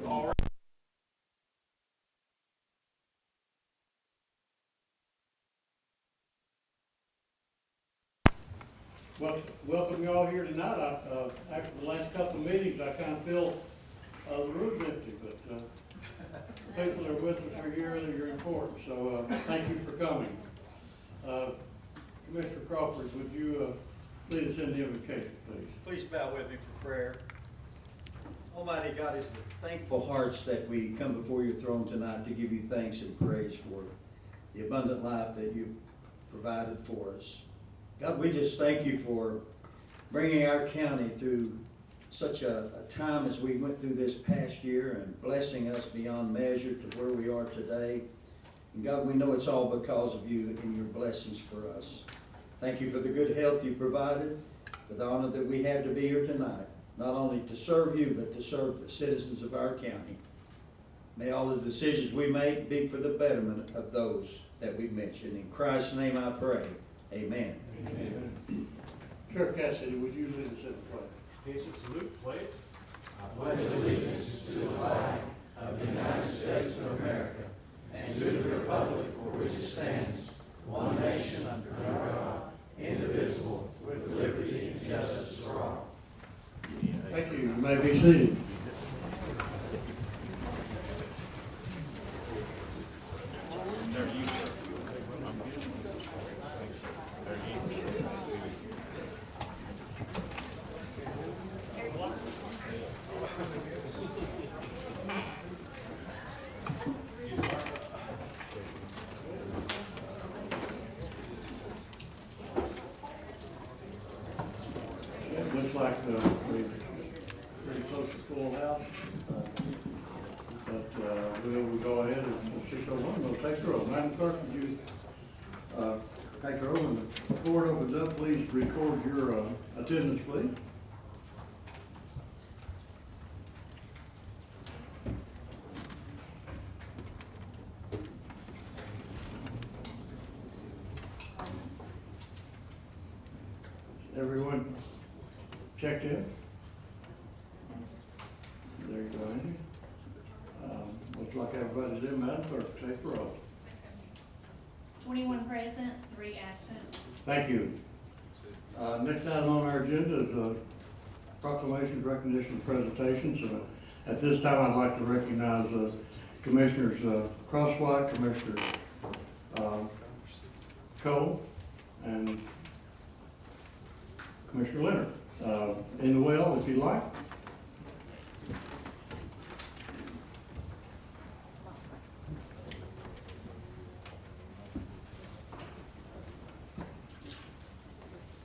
All right. Well, welcome you all here tonight. After the last couple of meetings, I kind of feel the room's empty, but the people that are with us are here and you're important, so thank you for coming. Commissioner Crawford, would you lead us in the invocation, please? Please bow with me for prayer. Almighty God, it's with thankful hearts that we come before your throne tonight to give you thanks and praise for the abundant life that you provided for us. God, we just thank you for bringing our county through such a time as we went through this past year and blessing us beyond measure to where we are today. And God, we know it's all because of you and your blessings for us. Thank you for the good health you provided, for the honor that we have to be here tonight, not only to serve you, but to serve the citizens of our county. May all the decisions we make be for the betterment of those that we've mentioned. In Christ's name I pray. Amen. Amen. Sheriff Cassidy, would you lead us in the pledge? Attention, salute, pledge. I pledge allegiance to the flag of the United States of America and to the republic for which it stands, one nation under God, indivisible, with liberty and justice for all. Thank you. You may be seated. It looks like we're pretty close to full house, but we'll go ahead and 6:01, we'll take the roll. Madam Clerk, would you take the roll and the board opens up, please record your attendance, please. Everyone checked in? There you go, Andy. Looks like everybody's in. Madam Clerk, take the roll. 21 present, 3 absent. Thank you. Next item on our agenda is proclamations, recognition, presentations. At this time, I'd like to recognize Commissioners Crosswhite, Commissioner Cole, and Commissioner Leonard. In the well, if you'd like.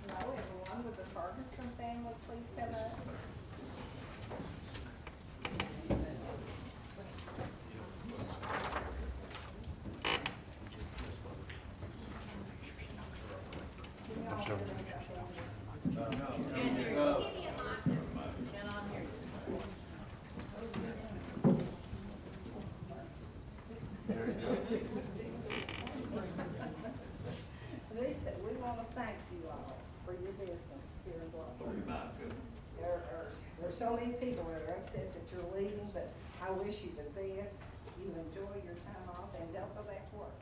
Hello, everyone. Would the Ferguson family please come up? Listen, we want to thank you all for your business here in Bloomfield. There's so many people that are upset that you're leaving, but I wish you the best. You enjoy your time off and don't go back to work.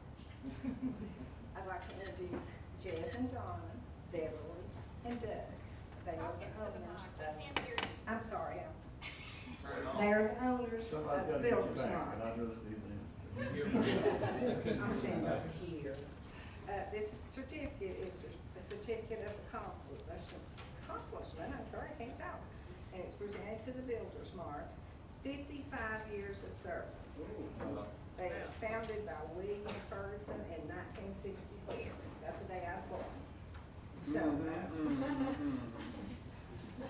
I'd like to introduce Jeff and Donna, Beverly, and Doug. They are the owners of, I'm sorry, they're the owners of Somebody's got to get Builders you back, Mart. but I'd rather do that. I'll stand over here. This certificate is a certificate of accomplishment, I'm sorry, I can't talk. And it's presented to the Builders Mart, 55 years of service. It was founded by William Ferguson in 1966, that's the day I was born. So,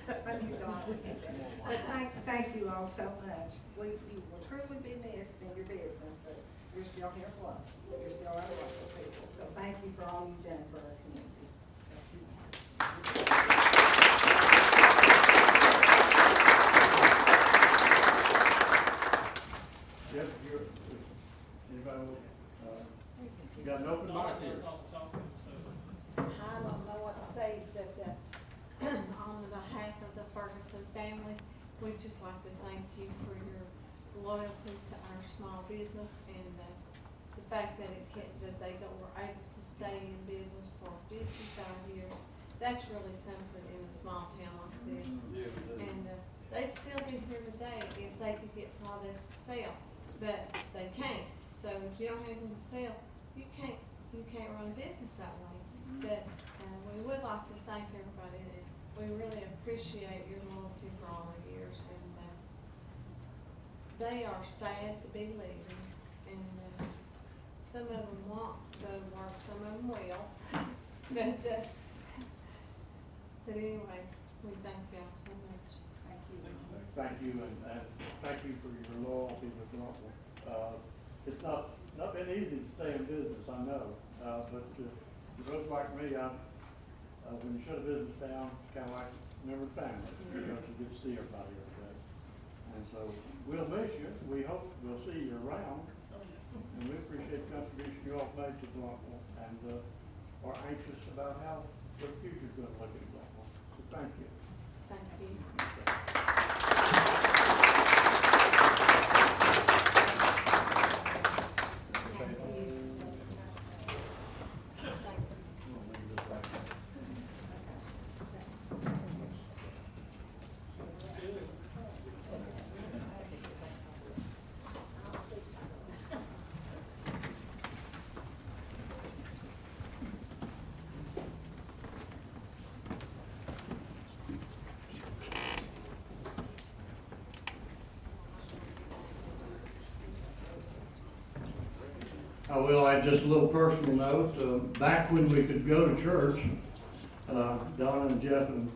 I knew Don would get that. But thank you all so much. You will truly be missed in your business, but you're still here for life. You're still our local people. So thank you for all you've done for our community. Yep, anybody, you got an open mic here. I don't know what to say except that on behalf of the Ferguson family, we'd just like to thank you for your loyalty to our small business and the fact that that they were able to stay in business for 55 years. That's really something in a small town like this. And they'd still be here today if they could get products to sell, but they can't. So if you don't have them to sell, you can't run a business that way. But we would like to thank everybody, and we really appreciate your loyalty for all the years. And they are sad to be leaving, and some of them won't go to work, some of them will. But anyway, we thank y'all so much. Thank you. Thank you, and thank you for your loyalty with Norfolk. It's not been easy to stay in business, I know, but for those like me, when you shut a business down, it's kind of like a member of family, because you get to see everybody every day. And so we'll miss you. We hope we'll see you around, and we appreciate the contribution you all made to Norfolk, and are anxious about how the future's going to look at Norfolk. So thank you. Thank you. I will add just a little personal note. Back when we could go to church, Donna and Jeff and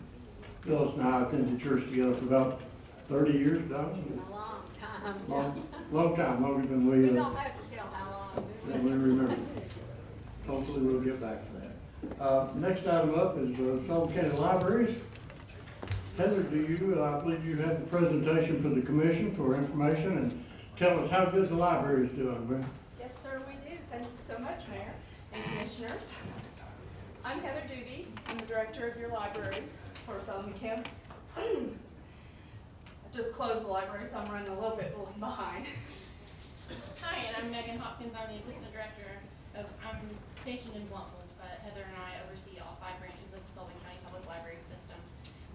Phyllis and I attended church together for about 30 years, Donna. A long time. Long time, longer than We we don't have to tell how long. than we remember. Hopefully we'll get back to that. Next item up is Sullivan County Libraries. Heather, do you, I believe you had the presentation for the commission for information, and tell us how good the library is doing, man. Yes, sir, we do. Thank you so much, Mayor and Commissioners. I'm Heather Doobie. I'm the Director of your libraries for Sullivan County. I just closed the library, so I'm running a little bit behind. Hi, and I'm Megan Hopkins. I'm the Assistant Director I'm stationed in Bluntwood, but Heather and I oversee all 5 branches of the Sullivan County Public Library System.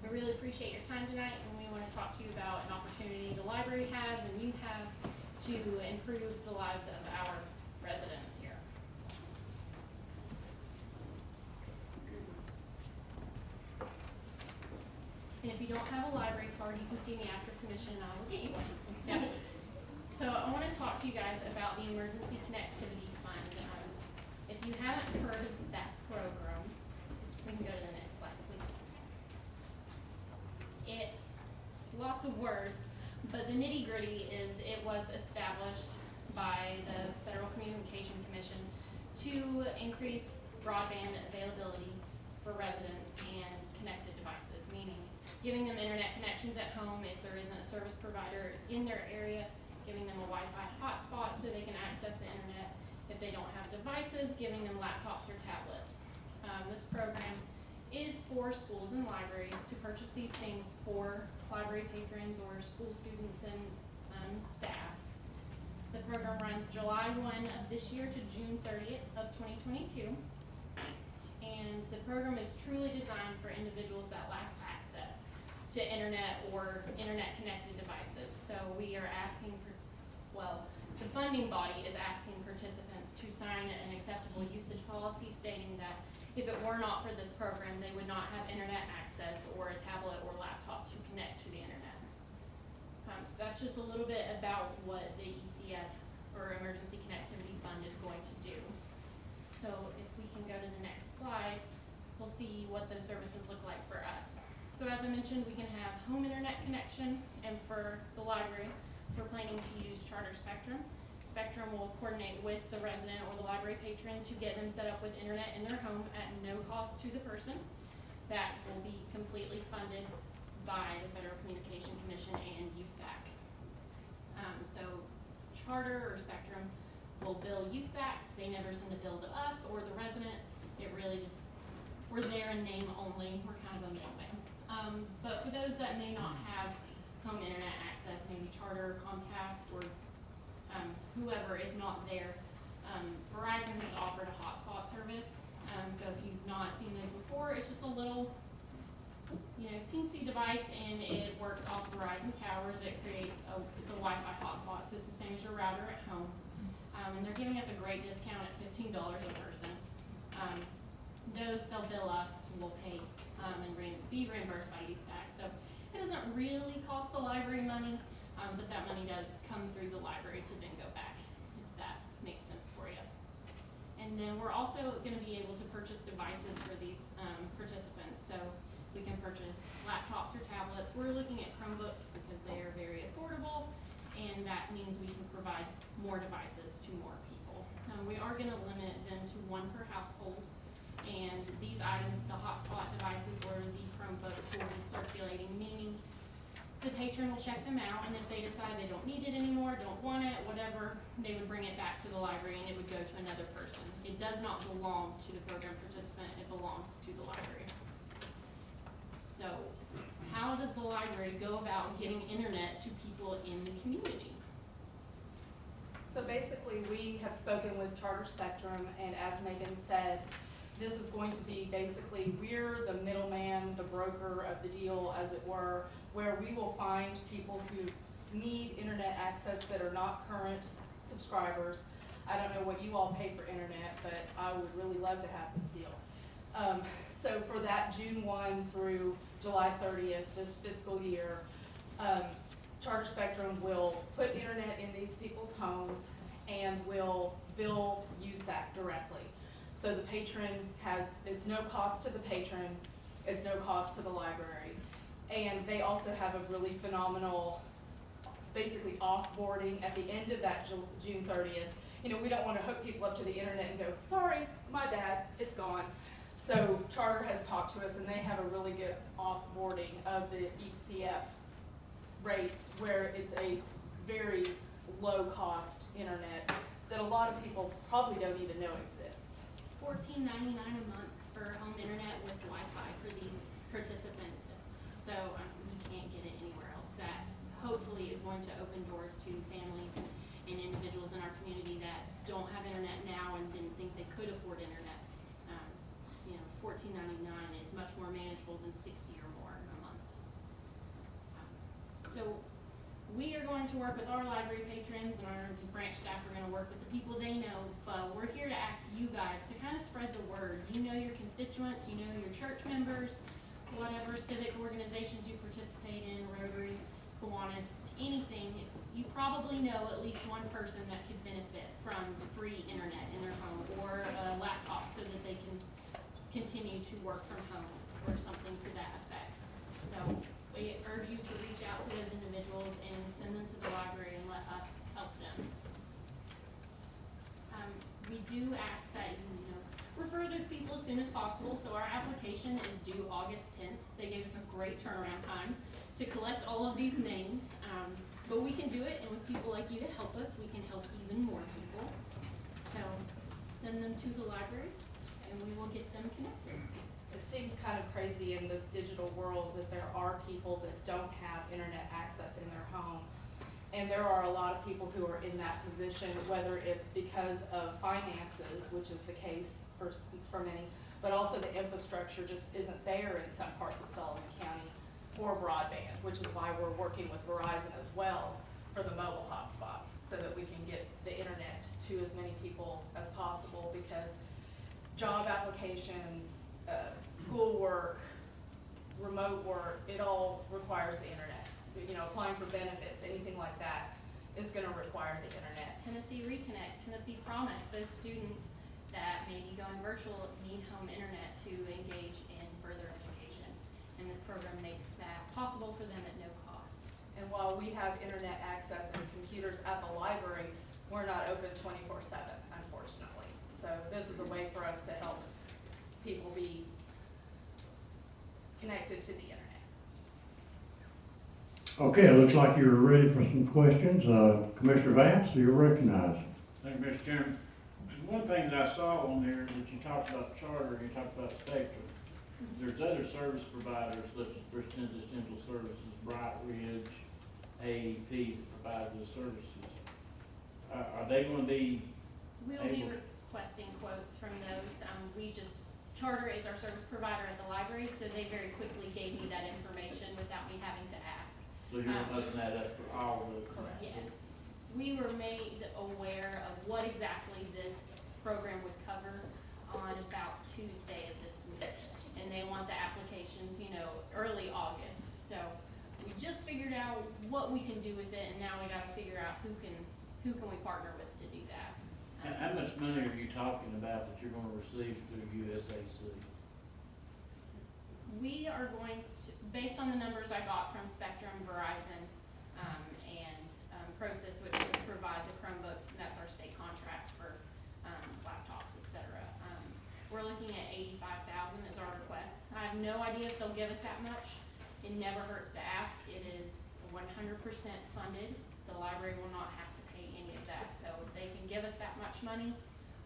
We really appreciate your time tonight, and we want to talk to you about an opportunity the library has and you have to improve the lives of our residents here. And if you don't have a library card, you can see me after commission and I will get you one. Yeah. So I want to talk to you guys about the Emergency Connectivity Fund. If you haven't heard of that program, we can go to the next slide, please. Lots of words, but the nitty-gritty is it was established by the Federal Communication Commission to increase broadband availability for residents and connected devices, meaning giving them internet connections at home if there isn't a service provider in their area, giving them a Wi-Fi hotspot so they can access the internet. If they don't have devices, giving them laptops or tablets. This program is for schools and libraries to purchase these things for library patrons or school students and staff. The program runs July 1 of this year to June 30th of 2022. And the program is truly designed for individuals that lack access to internet or internet connected devices. So we are asking for, well, the funding body is asking participants to sign an acceptable usage policy stating that if it were not for this program, they would not have internet access or a tablet or laptop to connect to the internet. So that's just a little bit about what the ECF or Emergency Connectivity Fund is going to do. So if we can go to the next slide, we'll see what those services look like for us. So as I mentioned, we can have home internet connection, and for the library, we're planning to use Charter Spectrum. Spectrum will coordinate with the resident or the library patron to get them set up with internet in their home at no cost to the person. That will be completely funded by the Federal Communication Commission and USAC. So Charter or Spectrum will bill USAC. They never send a bill to us or the resident. It really just, we're there in name only. We're kind of a middleman. But for those that may not have home internet access, access, maybe Charter, Comcast, or whoever is not there. Verizon has offered a hotspot service, so if you've not seen those before, it's just a little, teensy device, and it works off Verizon towers. It's a Wi-Fi hotspot, so it's the same as your router at home. And they're giving us a great discount at $15 a person. Those they'll bill us, we'll pay, and be reimbursed by USAC. So it doesn't really cost the library money, but that money does come through the library to then go back, if that makes sense for you. And then we're also gonna be able to purchase devices for these participants. So we can purchase laptops or tablets. We're looking at Chromebooks because they are very affordable, and that means we can provide more devices to more people. We are gonna limit them to one per household, and these items, the hotspot devices or the Chromebooks, will be circulating, meaning the patron will check them out, and if they decide they don't need it anymore, don't want it, whatever, they would bring it back to the library and it would go to another person. It does not belong to the program participant, it belongs to the library. So, how does the library go about getting internet to people in the community? So basically, we have spoken with Charter Spectrum, and as Megan said, this is going to be basically, we're the middleman, the broker of the deal, as it were, where we will find people who need internet access that are not current subscribers. I don't know what you all pay for internet, but I would really love to have this deal. So for that June 1 through July 30th, this fiscal year, Charter Spectrum will put internet in these people's homes and will bill USAC directly. So the patron it's no cost to the patron, it's no cost to the library. And they also have a really phenomenal, basically offboarding at the end of that June 30th. We don't want to hook people up to the internet and go, sorry, my bad, it's gone. So Charter has talked to us, and they have a really good offboarding of the ECF rates, where it's a very low-cost internet that a lot of people probably don't even know exists. $14.99 a month for home internet with Wi-Fi for these participants. So you can't get it anywhere else. That hopefully is going to open doors to families and individuals in our community that don't have internet now and didn't think they could afford internet. $14.99 is much more manageable than $60 or more a month. So we are going to work with our library patrons, and our branch staff are going to work with the people they know, but we're here to ask you guys to kind of spread the word. You know your constituents, you know your church members, whatever civic organizations you participate in, Rotary, Kiwanis, anything. You probably know at least one person that could benefit from free internet in their home, or a laptop so that they can continue to work from home, or something to that effect. So we urge you to reach out to those individuals and send them to the library and let us help them. We do ask that you refer those people as soon as possible. So our application is due August 10th. They gave us a great turnaround time to collect all of these names, but we can do it, and with people like you to help us, we can help even more people. So send them to the library, and we will get them connected. It seems kind of crazy in this digital world that there are people that don't have internet access in their home. And there are a lot of people who are in that position, whether it's because of finances, which is the case for many, but also the infrastructure just isn't there in some parts of Sullivan County for broadband, which is why we're working with Verizon as well for the mobile hotspots, so that we can get the internet to as many people as possible, because job applications, schoolwork, remote work, it all requires the internet. Applying for benefits, anything like that is going to require the internet. Tennessee Reconnect, Tennessee Promise, those students that may be going virtual need home internet to engage in further education. And this program makes that possible for them at no cost. And while we have internet access and computers at the library, we're not open 24/7, unfortunately. So this is a way for us to help people be connected to the internet. Okay, it looks like you're ready for some questions. Commissioner Vance, you're recognized. Thank you, Mr. Chairman. One thing that I saw on there that you talked about Charter, you talked about Spectrum. There's other service providers, such as Bristol Essential Services, Bright Ridge, AEP to provide the services. Are they gonna be, We'll be Able. requesting quotes from those. Charter is our service provider at the library, so they very quickly gave me that information without me having to ask. so you're gonna open that up for all the? Correct. Yes. We were made aware of what exactly this program would cover on about Tuesday of this week. And they want the applications, early August. So we just figured out what we can do with it, and now we gotta figure out who can we partner with to do that. How much money are you talking about that you're gonna receive through USAC? We are going to, based on the numbers I got from Spectrum, Verizon, and Process, which would provide the Chromebooks, and that's our state contract for laptops, et cetera. We're looking at $85,000 as our request. I have no idea if they'll give us that much. It never hurts to ask. It is 100% funded. The library will not have to pay any of that. So if they can give us that much money,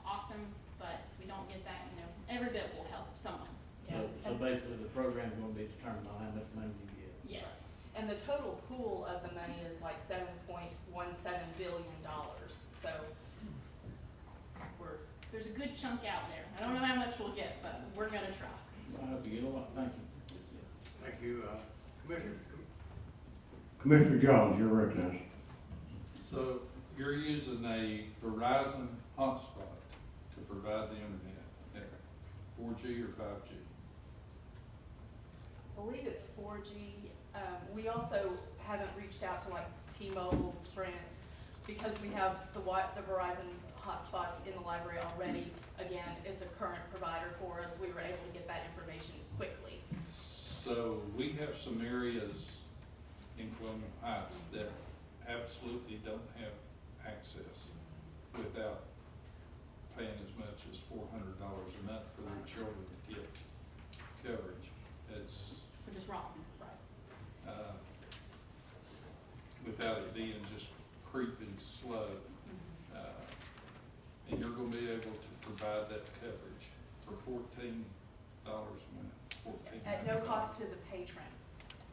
awesome. But if we don't get that, every bit will help someone. Yeah. So basically, the program's gonna be determined on how much money you get. Yes. And the total pool of the money is like $7.17 billion, so There's a good chunk out there. I don't know how much we'll get, but we're gonna try. I hope you get a lot, thank you. Thank you, Commissioner Jones, you're recognized. So you're using a Verizon hotspot to provide the internet there, 4G or 5G? I believe it's 4G. Yes. We also haven't reached out to like T-Mobile, Sprint, because we have the Verizon hotspots in the library already. Again, it's a current provider for us. We were able to get that information quickly. So we have some areas in Colonial Heights that absolutely don't have access without paying as much as $400 a month for their children to get coverage. It's, Which is wrong. Right. without it being just creepy slow. And you're gonna be able to provide that coverage for $14 a month, $14. At no cost to the patron.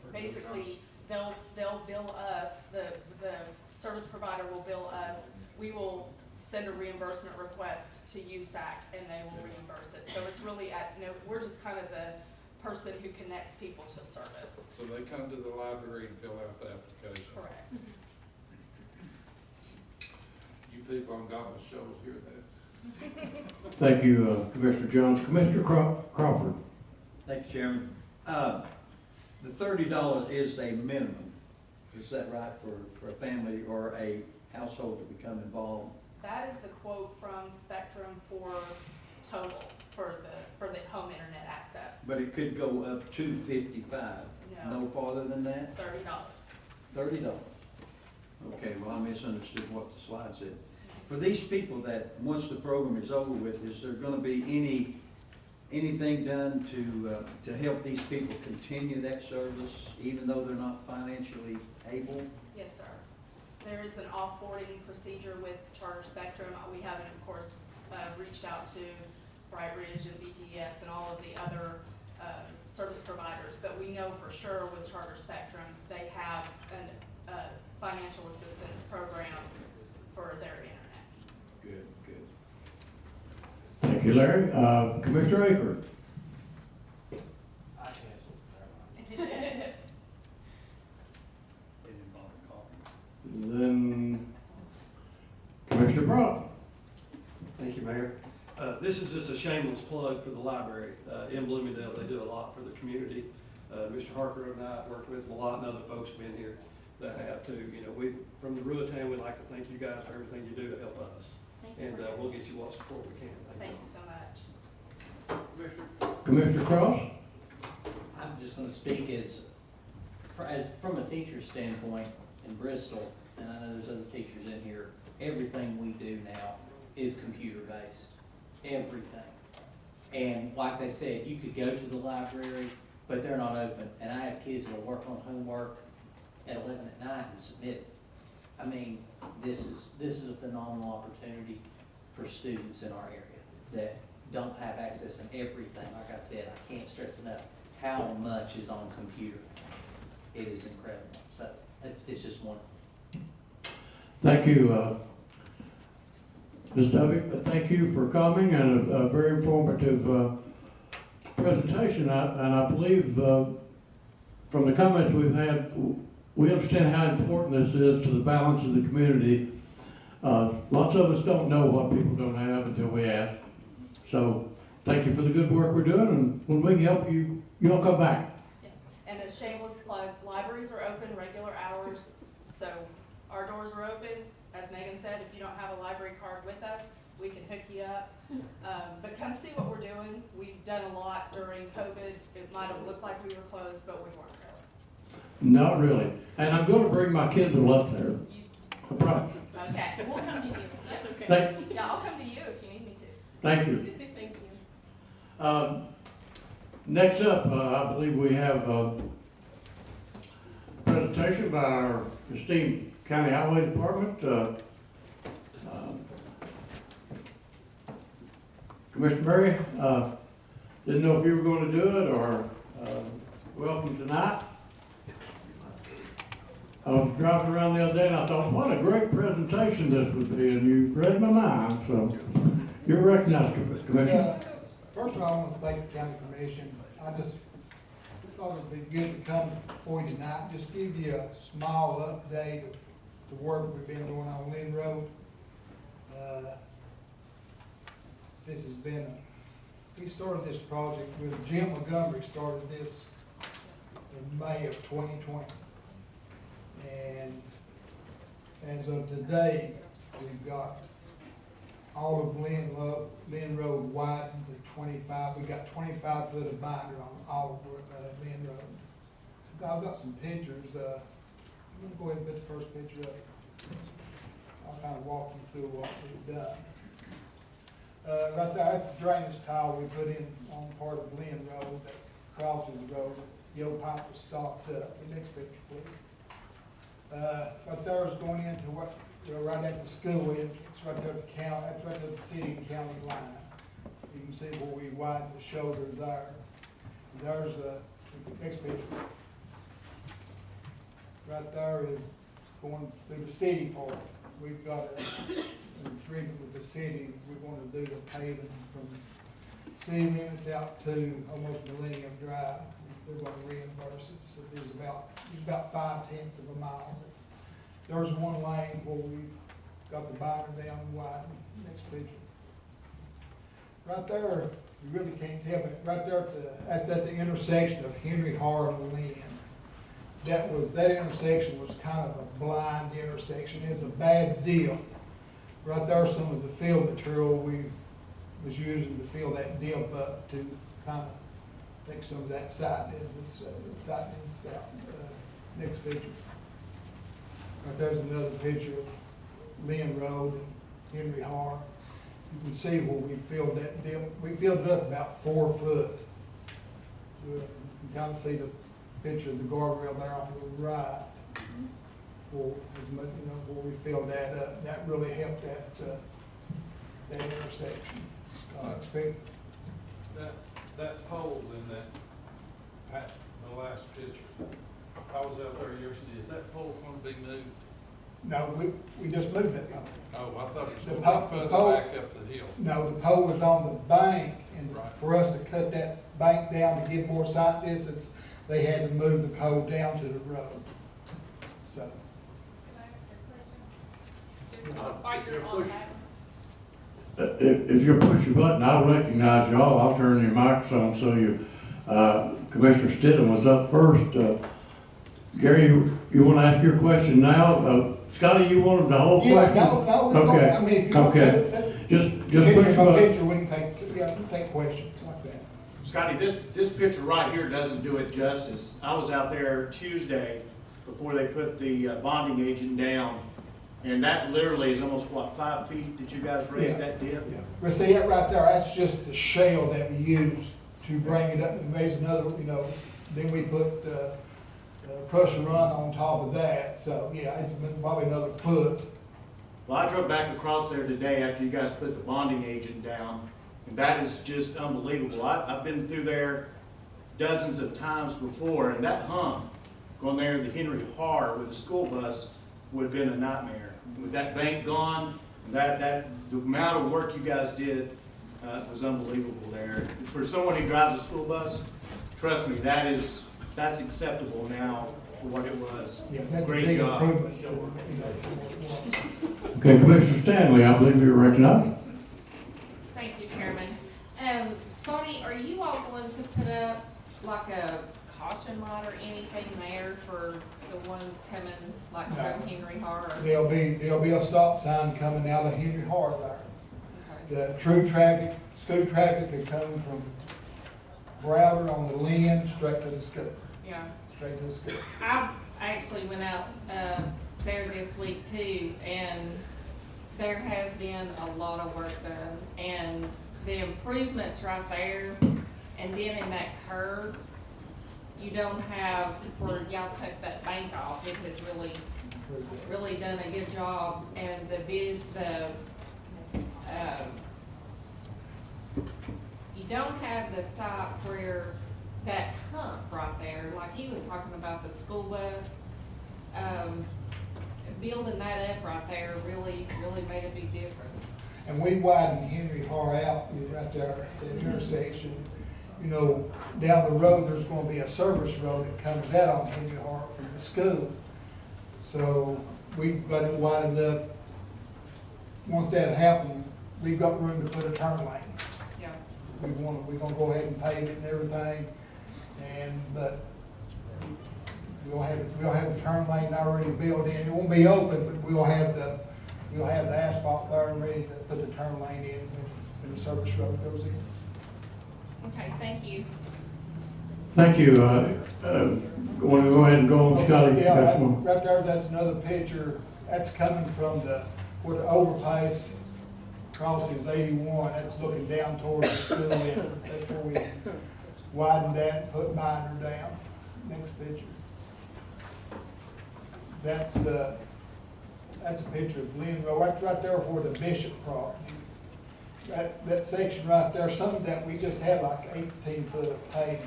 Or no Basically, cost. they'll bill us, the service provider will bill us. We will send a reimbursement request to USAC and they will reimburse it. So it's really we're just kind of the person who connects people to service. So they come to the library and fill out the application. Correct. You people on Gobble Show will hear that. Thank you, Commissioner Jones. Commissioner Crawford. Thank you, Chairman. The $30 is a minimum. Is that right for a family or a household to become involved? That is the quote from Spectrum for total, for the home internet access. But it could go up to 55. No. No farther than that? $30. $30. Okay, well, I misunderstood what the slide said. For these people that, once the program is over with, is there gonna be anything done to help these people continue that service, even though they're not financially able? Yes, sir. There is an off-boarding procedure with Charter Spectrum. We haven't, of course, reached out to Bright Ridge and BTS and all of the other service providers, but we know for sure with Charter Spectrum, they have a financial assistance program for their internet. Good, good. Thank you, Larry. Commissioner Aker. I canceled, never mind. They didn't bother calling. Then Commissioner Brock. Thank you, Mayor. This is just a shameless plug for the library. In Bloomingdale, they do a lot for the community. Mr. Harper and I worked with them a lot, and other folks have been here that have too. From the Ruatan, we'd like to thank you guys for everything you do to help us. Thank you. And for we'll get you what support we can. Thank you so much. Commissioner Cross. I'm just gonna speak as from a teacher's standpoint in Bristol, and I know there's other teachers in here, everything we do now is computer-based, everything. And like they said, you could go to the library, but they're not open. And I have kids who will work on homework at 11 at night and submit it. I mean, this is a phenomenal opportunity for students in our area that don't have access to everything. Like I said, I can't stress enough how much is on computer. It is incredible. So it's just one. Thank you, Ms. Dovey, thank you for coming and a very informative presentation. And I believe from the comments we've had, we understand how important this is to the balance of the community. Lots of us don't know what people don't have until we ask. So thank you for the good work we're doing, and when we can help you, you'll come back. Yeah. And a shameless plug, libraries are open regular hours, so our doors are open. As Megan said, if you don't have a library card with us, we can hook you up. But come see what we're doing. We've done a lot during COVID. It might have looked like we were closed, but we weren't really. Not really. And I'm gonna bring my Kindle up there. I promise. Okay. We'll come to you, that's okay. Thank, Yeah, I'll come to you if you need me to. thank you. Thank you. Next up, I believe we have a presentation by our esteemed County Highway Department. Commissioner Murray, didn't know if you were going to do it or welcome tonight. I was driving around the other day and I thought, what a great presentation this would be, and you read my mind, so you're recognized, Commissioner. First of all, I want to thank the county commission. I just thought it'd be good to come before you tonight, just give you a small update of the work we've been doing on Lynn Road. This has been we started this project with Jim Montgomery started this in May of 2020. And as of today, we've got all of Lynn Road widened to 25. We got 25 foot of binder on all of Lynn Road. I've got some pictures. I'm gonna go ahead and put the first picture up. I'll kind of walk you through what we've done. Right there, that's the drainage tile we put in on part of Lynn Road that crosses the road. The old pipe was stopped up. The next picture, please. Right there is going into what, right at the school entrance, right there at the county, that's right at the city and county line. You can see where we widened the shoulder there. There's the next picture. Right there is going through the city part. We've got an agreement with the city. We want to do the paving from city limits out to almost Millennium Drive. They're going to reimburse it. So there's about 5/10 of a mile. There's one lane where we've got the binder down and wide. Next picture. Right there, you really can't tell, but right there that's at the intersection of Henry Hart and Lynn. That intersection was kind of a blind intersection. It was a bad deal. Right there, some of the fill material we was using to fill that dip up to kind of take some of that site south. Next picture. Right there's another picture of Lynn Road and Henry Hart. You can see where we filled that dip. We filled it up about 4 foot. You can kind of see the picture of the guardrail there on the right. Where, where we filled that up. That really helped that intersection. That pole in the last picture, I was out there yesterday, is that pole gonna be moved? No, we just moved it. Oh, I thought it was The gonna be further pole- back up the hill. No, the pole was on the bank, and Right. for us to cut that bank down to get more sight distance, they had to move the pole down to the road. So, If you'll push your button, I'll recognize y'all. I'll turn your mics on so you, Commissioner Stidham was up first. Gary, you want to ask your question now? Scotty, you wanted the whole yeah, question? no, we don't, Okay. I mean, if you want Okay. to, let's, Just picture push your by button. picture, we can take questions like that. Scotty, this picture right here doesn't do it justice. I was out there Tuesday before they put the bonding agent down, and that literally is almost, what, 5 feet that you guys raised that dip? Yeah, but see that right there, that's just the shell that we use to bring it up and raise another, then we put, pressure run on top of that, so yeah, it's probably another foot. Well, I drove back across there today after you guys put the bonding agent down, and that is just unbelievable. I've been through there dozens of times before, and that hump going there to Henry Har with a school bus would have been a nightmare. With that bank gone, the amount of work you guys did was unbelievable there. For someone who drives a school bus, trust me, that's acceptable now for what it was. Yeah, that's a Great big job. improvement. You know, Okay, Commissioner Stanley, I believe you're recognized. Thank you, Chairman. Bonnie, are you all going to put up like a caution light or anything there for the ones coming like No. from Henry Har? There'll be a stop sign coming out of Henry Har there. Okay. The through traffic could come from Broward on the Lynn straight to the school, Yeah. straight to the school. I actually went out there this week too, and there has been a lot of work done. And the improvements right there, and then in that curve, you don't have where y'all took that bank off. It has really done a good job. And you don't have the site where that hump right there, like he was talking about the school bus, building that up right there really made a big difference. And we widened Henry Har out right there at the intersection. You know, down the road, there's gonna be a service road that comes out on Henry Har from the school. So we've got it widened up. Once that happens, we've got room to put a turn lane. Yeah. We're gonna go ahead and pave it and everything, but we'll have the turn lane already built in. It won't be open, but we'll have the asphalt there and ready to put the turn lane in when the service road goes in. Okay, thank you. Thank you. Want to go ahead and go on, Scotty? Yeah, That's one. right there, that's another picture. That's coming from where the overpass crosses 81. That's looking down towards the school end. That's where we widened that and put binder down. Next picture. That's a picture of Lynn Road. That's right there where the Bishop property. That section right there, some of that, we just had like 18 foot of pavement.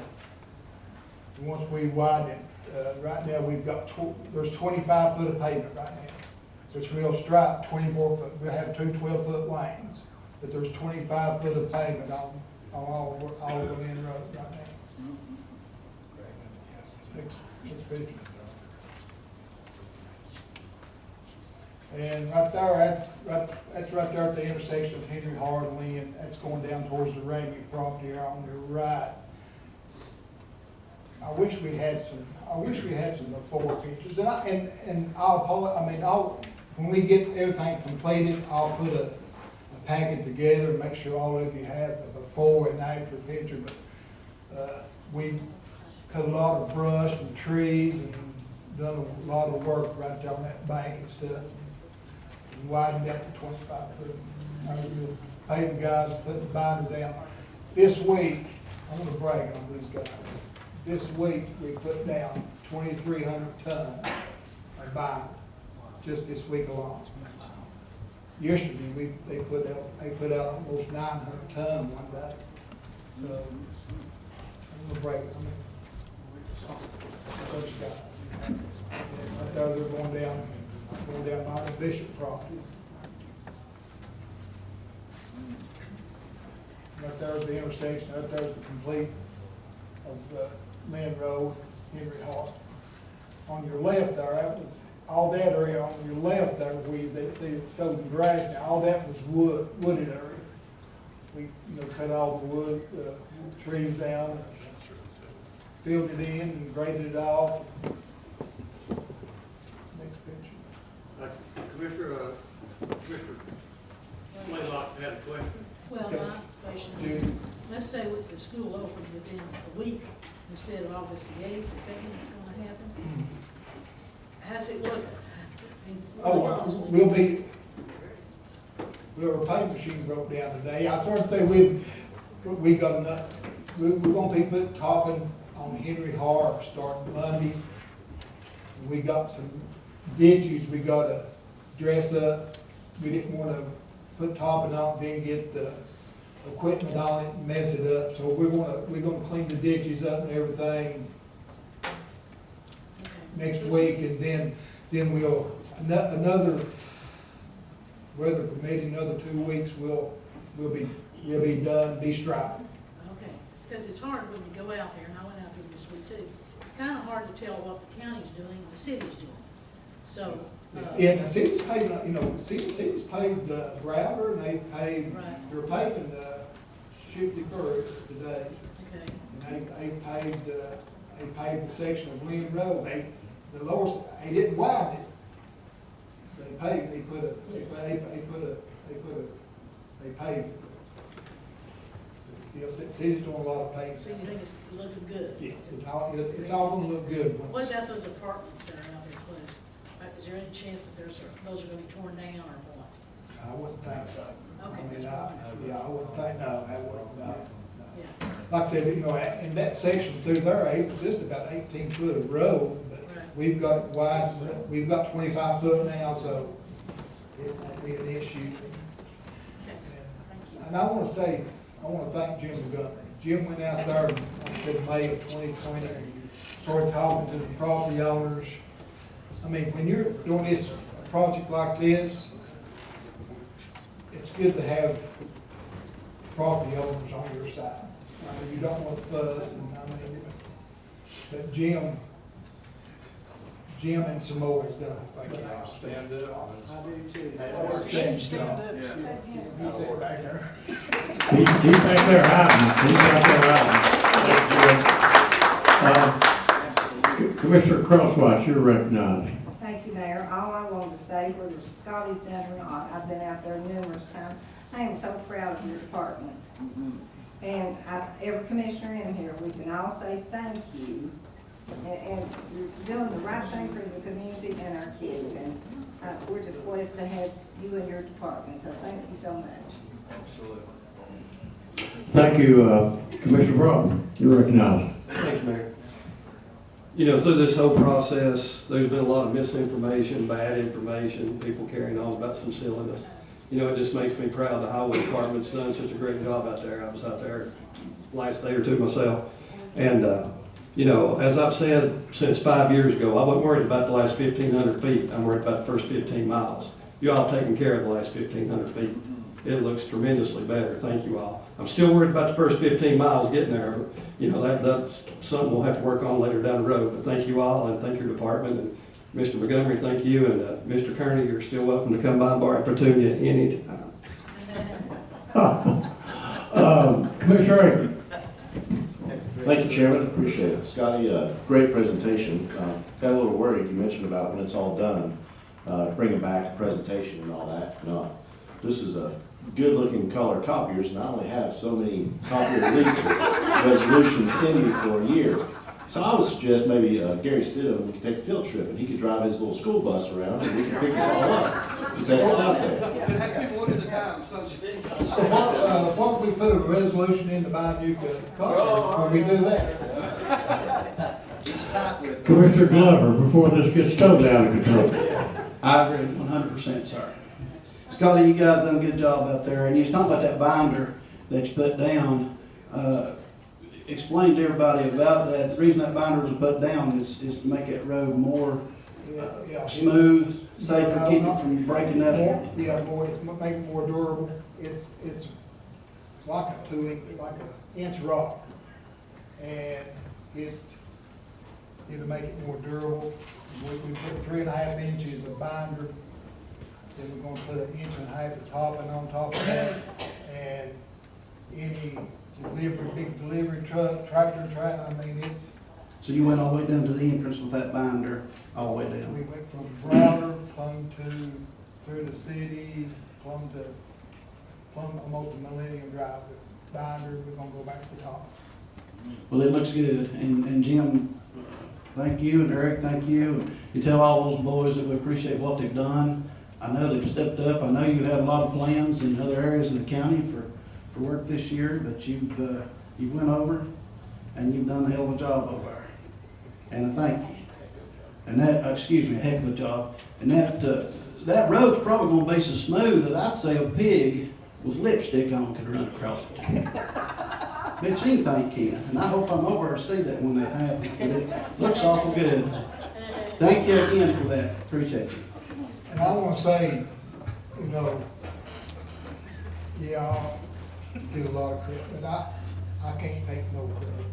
And once we widen it, right now we've got, there's 25 foot of pavement right now. Which we'll stripe 24 foot, we'll have two 12-foot lanes. But there's 25 foot of pavement on all of the Lynn Road right now. Next picture. And right there, that's right there at the intersection of Henry Har and Lynn. That's going down towards the Ramey property on the right. I wish we had some before pictures. And I'll apologize. When we get everything completed, I'll put a packet together and make sure all of you have a before and after picture. But we cut a lot of brush and trees and done a lot of work right there on that bank and stuff. And widened that to 25 foot. The paving guys put the binder down. This week, I'm gonna brag on these guys. This week, we put down 2,300 tons of binder, just this week alone. Yesterday, they put out almost 900 tons one day. So, I'm gonna brag on those guys. Right there, they're going down by the Bishop property. Right there's the intersection, right there's the complete of Lynn Road, Henry Har. On your left there, that was, all that area on your left there, they see it's sown grass now, all that was wooded area. We, cut all the wood, trees down, filled it in and graded it off. Next picture. Commissioner Blaylock had a question. Well, Okay. my question, let's say with the school opens within a week instead of August the 8th, is that when it's gonna happen? How's it work? Our paper machine broke down today. I started to say we got enough, we're gonna be putting topping on Henry Har starting Monday. We got some ditches we gotta dress up. We didn't wanna put topping on, then get the equipment on it and mess it up. So we're gonna clean the ditches up and everything. next week, and then we'll, another, weather permitting, another 2 weeks, we'll be done, be striped. Okay, because it's hard when you go out there, and I went out there this week too. It's kind of hard to tell what the county's doing and the city's doing. So, Yeah, the city's paid, city's paid Browder, and they paid, Right. they're paving, Shipley Fur today. okay, And they paid the section of Lynn Road, the lowest, they didn't widen it. They paved, they paved it. The city's doing a lot of paving. so you think it's looking good? Yes, it's all gonna look good What once. about those apartments that are out there close? Is there any chance that those are gonna be torn down or what? I wouldn't think so. I Okay. mean, I wouldn't think, no, I wouldn't, no. Yeah, Like I said, in that section through there, it was just about 18 foot of road, but Right. we've got wide, we've got 25 foot now, so it won't be an issue. okay, thank you. And I wanna thank Jim Montgomery. Jim went out there, like I said, May of 2020, and started talking to the property owners. I mean, when you're doing this, a project like this, it's good to have property owners on your side. I mean, you don't want to fuss, and I mean, but Jim and Samoa has done a great job. Stand up. I do too. Stand up. He's there back there. He's back there hiding, he's back there hiding. Commissioner Crosswhite, you're recognized. Thank you, Mayor. All I wanted to say, whether Scotty's done or not, I've been out there numerous times. I am so proud of your department. And every commissioner in here, we can all say thank you. And you're doing the right thing for the community and our kids. And we're just blessed to have you and your department. So thank you so much. Absolutely. Thank you, Commissioner Brock, you're recognized. Thank you, Mayor. You know, through this whole process, there's been a lot of misinformation, bad information, people carrying on about some silliness. You know, it just makes me proud the highway department's done such a great job out there. I was out there last day or two myself. And, you know, as I've said since 5 years ago, I wasn't worried about the last 1,500 feet. I'm worried about the first 15 miles. You all taking care of the last 1,500 feet. It looks tremendously better. Thank you all. I'm still worried about the first 15 miles getting there. But, you know, that's something we'll have to work on later down the road. But thank you all, and thank your department. And Mr. Montgomery, thank you. And Mr. Kearney, you're still welcome to come by and borrow Petunia anytime. Commissioner Aiken. Thank you, Chairman, appreciate it. Scotty, great presentation. Got a little worried, you mentioned about when it's all done, bringing back a presentation and all that. No, this is a good-looking color copiers, and I only have so many copier releases, resolutions in me for a year. So I would suggest maybe Gary Stidham could take a field trip, and he could drive his little school bus around, and we could pick us all up and take us out there. Could have people one at a time, so. So what if we put a resolution in the Bayou Caucus when we do that? He's tight with. Commissioner Glover, before this gets totally out of control. I agree 100%, sir. Scotty, you guys done a good job out there, and you was talking about that binder that you put down. Explain to everybody about that. The reason that binder was put down is to make that road more smooth, safer, keep it from breaking that. It's make it more durable. It's like an inch rock, and it'll make it more durable. We put 3.5 inches of binder, then we're gonna put 1.5 inches of topping on top of that, and any big delivery truck, tractor, So you went all the way down to the entrance with that binder, all the way down? we went from Browder, plumb through the city, plumb almost to Millennium Drive. The binder, we're gonna go back to the top. Well, it looks good, and Jim, thank you, and Eric, thank you. You tell all those boys that we appreciate what they've done. I know they've stepped up. I know you had a lot of plans in other areas of the county for work this year, but you've went over and you've done a hell of a job over there. And I thank you. And that, a heck of a job. And that road's probably gonna be so smooth that I'd say a pig with lipstick on could run across it. Bitch, anything can. And I hope I'm over to see that when that happens. But it looks awful good. Thank you again for that, appreciate you. And I wanna say, you know, yeah, I do a lot of credit, but I can't take no credit.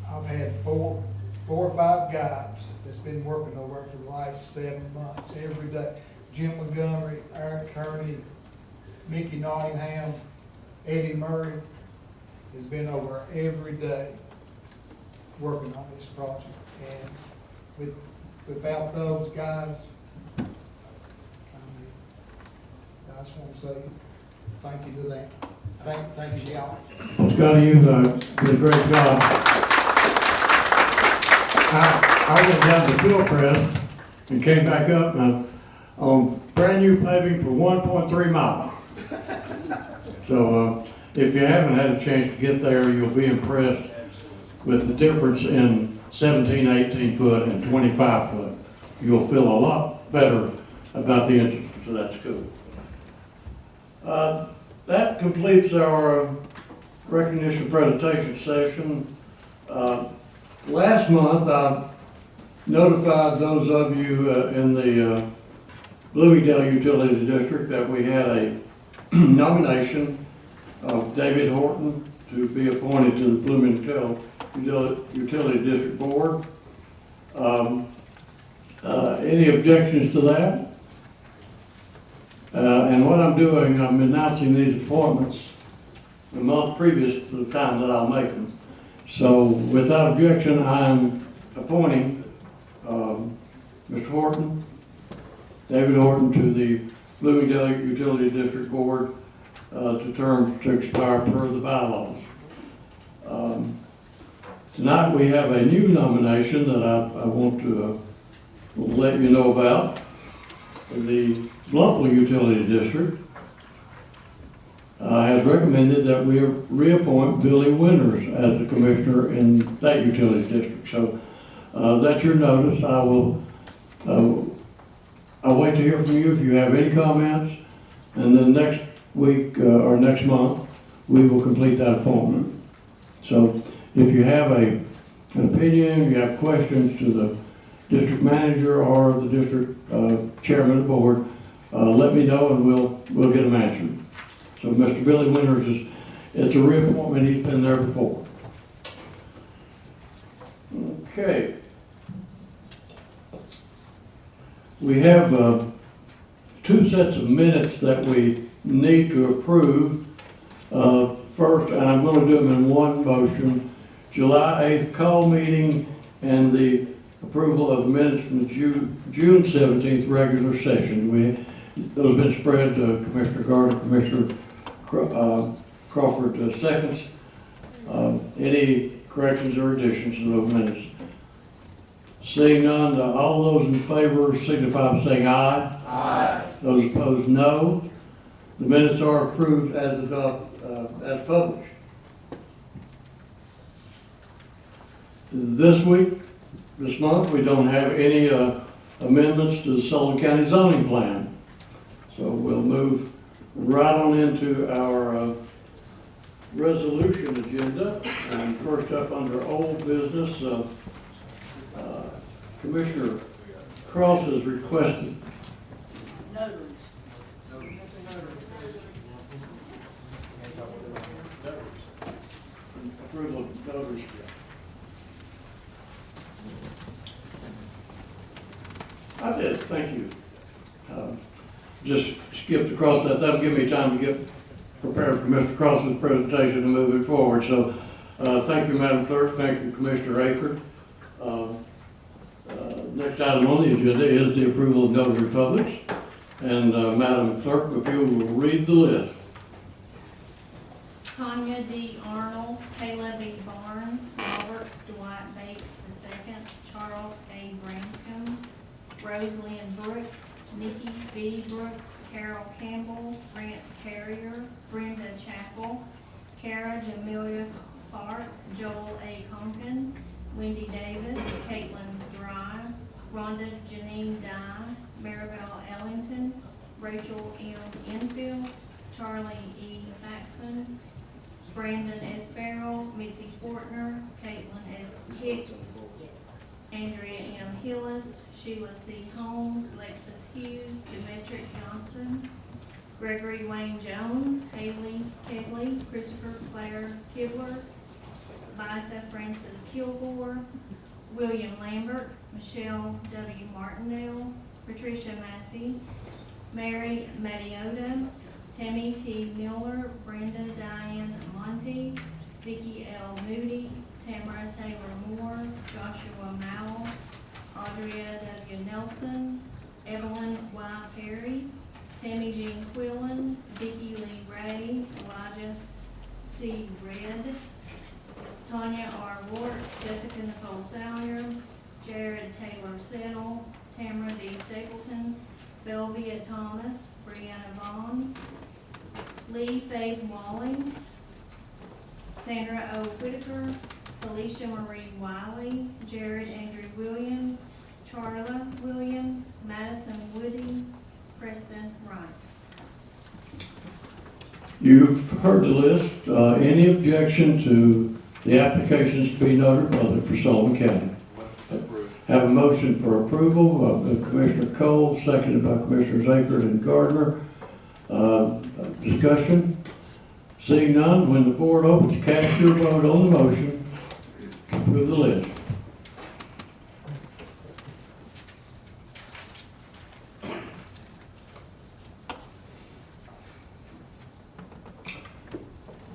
I've had four or five guys that's been working over there for the last 7 months, every day. Jim Montgomery, Aaron Kearney, Mickey Nottingham, Eddie Murray has been over every day working on this project. And without those guys, I mean, I just want to say thank you to them. Thank you, y'all. Well, Scotty, you've did a great job. I went down to Field Press and came back up on brand new paving for 1.3 miles. So if you haven't had a chance to get there, you'll be impressed with the difference in 17, 18 foot and 25 foot. You'll feel a lot better about the entrance to that school. That completes our recognition presentation session. Last month, I notified those of you in the Bloomingdale Utility District that we had a nomination of David Horton to be appointed to the Bloomingdale Utility District Board. Any objections to that? And what I'm doing, I'm announcing these appointments a month previous to the time that I'll make them. So without objection, I'm appointing Mr. Horton, David Horton, to the Bloomingdale Utility District Board to terms to expire per the bylaws. Tonight we have a new nomination that I want to let you know about. The Governmental Utility District has recommended that we reappoint Billy Winters as the commissioner in that utility district. So that's your notice. I'll wait to hear from you if you have any comments, and then next week or next month we will complete that appointment. So if you have an opinion, you have questions to the district manager or the district chairman of the board, let me know and we'll get them answered. So Mr. Billy Winters it's a reappointment, he's been there before. Okay. We have 2 sets of minutes that we need to approve. First, and I'm going to do them in one motion, July 8th call meeting and the approval of the minutes from the June 17th regular session. Those have been spread to Commissioner Gardner, Commissioner Crawford seconds. Any corrections or additions to those minutes? Seeing none, all those in favor signify by saying aye. Aye. Those opposed, no. The minutes are approved as published. This month, we don't have any amendments to the Sullivan County zoning plan. So we'll move right on into our resolution agenda. And first up under old business, Commissioner Cross has requested approval of notaries. I did, thank you. Just skipped across that. That'll give me time to get prepared for Mr. Cross's presentation and move it forward. So thank you, Madam Clerk. Thank you, Commissioner Akert. Next item on the agenda is the approval of notary publics. And Madam Clerk, if you will read the list. Tanya D. Arnold, Caleb E. Barnes, Robert Dwight Bates II, Charles A. Branscombe, Rosalynn Brooks, Nikki B. Brooks, Carol Campbell, Grant Carrier, Brenda Chappell, Kara Jamelia Clark, Joel A. Conkin, Wendy Davis, Caitlin Dry, Rhonda Janine Dye, Maribel Ellington, Rachel M. Enfield, Charlie E. Faxon, Brandon S. Farrell, Mitzi Fortner, Caitlin S. Hicks, Andrea M. Hillis, Sheila C. Holmes, Lexus Hughes, Demetric Johnson, Gregory Wayne Jones, Haley Kegley, Christopher Claire Kibler, Vitha Francis Kilgore, William Lambert, Michelle W. Martindale, Patricia Massey, Mary Mariota, Tammy T. Miller, Brenda Diane Monty, Vicki L. Moody, Tamara Taylor Moore, Joshua Mowell, Audria W. Nelson, Evelyn Y. Perry, Tammy Jean Quillen, Vicki Lee Ray, Elijah C. Red, Tanya R. Ward, Jessica Nicole Salyer, Jared Taylor Settle, Tamara D. Stapleton, Belvia Thomas, Brianna Vaughn, Lee Faith Walling, Sandra O. Whitaker, Felicia Marie Wiley, Jared Andrew Williams, Charla Williams, Madison Woody, Preston Wright. You've heard the list. Any objection to the applications to be notary public for Sullivan County? Have a motion for approval of Commissioner Cole, seconded by Commissioners Akert and Gardner. Discussion? Seeing none, when the board opens, cast your vote on the motion to approve the list.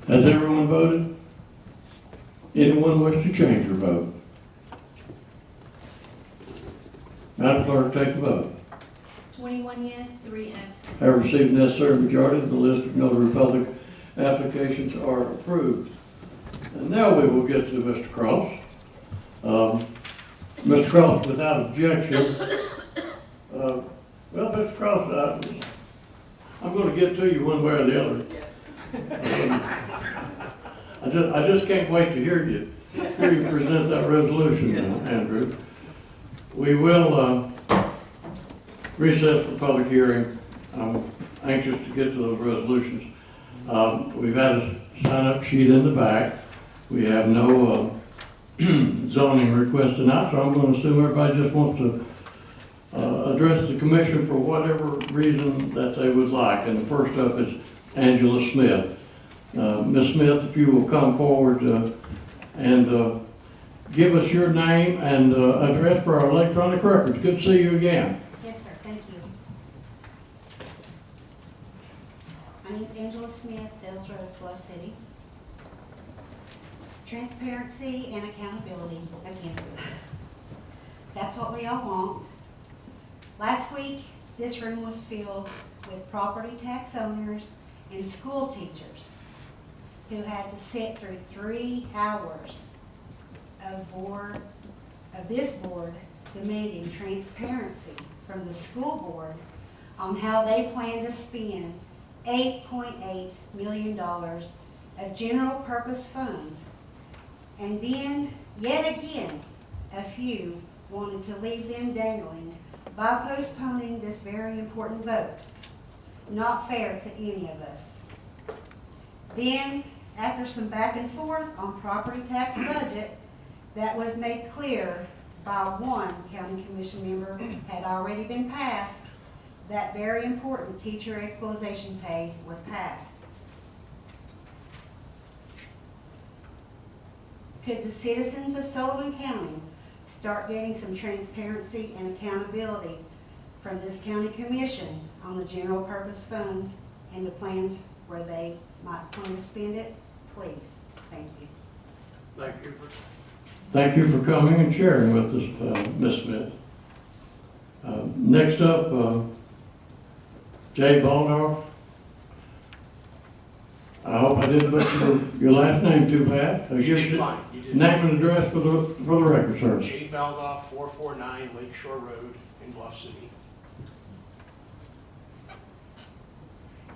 Has everyone voted? Anyone wish to change their vote? Madam Clerk, take the vote. 21 yes, 3 absent. Have received the necessary majority. The list of notary public applications are approved. And now we will get to Mr. Cross. Mr. Cross, without objection. Well, Mr. Cross, I'm going to get to you one way or the other. I just can't wait to hear you present that resolution, Andrew. We will recess for public hearing. I'm anxious to get to those resolutions. We've had a sign-up sheet in the back. We have no zoning request tonight, so I'm going to assume everybody just wants to address the commission for whatever reason that they would like. And the first up is Angela Smith. Ms. Smith, if you will come forward and give us your name and address for our electronic records. Good to see you again. Yes, sir. Thank you. My name is Angela Smith, Sales Road, Bluff City. Transparency and accountability, again. That's what we all want. Last week, this room was filled with property tax owners and school teachers who had to sit through 3 hours of this board demanding transparency from the school board on how they plan to spend $8.8 million of general purpose funds. And then, yet again, a few wanted to leave them dangling by postponing this very important vote. Not fair to any of us. Then, after some back and forth on property tax budget that was made clear by one county commission member had already been passed, that very important teacher equalization pay was passed. Could the citizens of Sullivan County start getting some transparency and accountability from this county commission on the general purpose funds and the plans where they might plan to spend it? Please. Thank you. Thank you for coming and sharing with us, Ms. Smith. Next up, Jay Baldorf. I hope I didn't butcher your last name too bad. You did fine. You did Name and address for the record, sir. Jay Baldoff, 449 Lakeshore Road in Bluff City.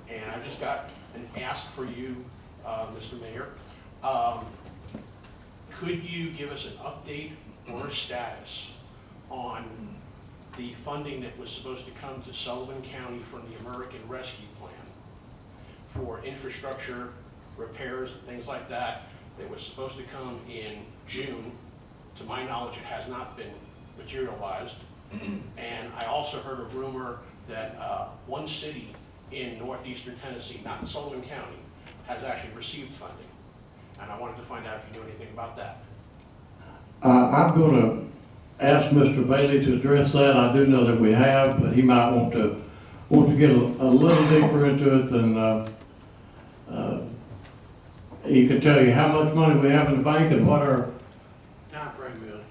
And I just got an ask for you, Mr. Mayor. Could you give us an update or a status on the funding that was supposed to come to Sullivan County from the American Rescue Plan for infrastructure, repairs, and things like that, that was supposed to come in June? To my knowledge, it has not been materialized. And I also heard a rumor that one city in northeastern Tennessee, not in Sullivan County, has actually received funding. And I wanted to find out if you knew anything about that. I'm gonna ask Mr. Bailey to address that. I do know that we have, but he might want to get a little deeper into it than, he could tell you how much money we have in the bank and what our time frame is.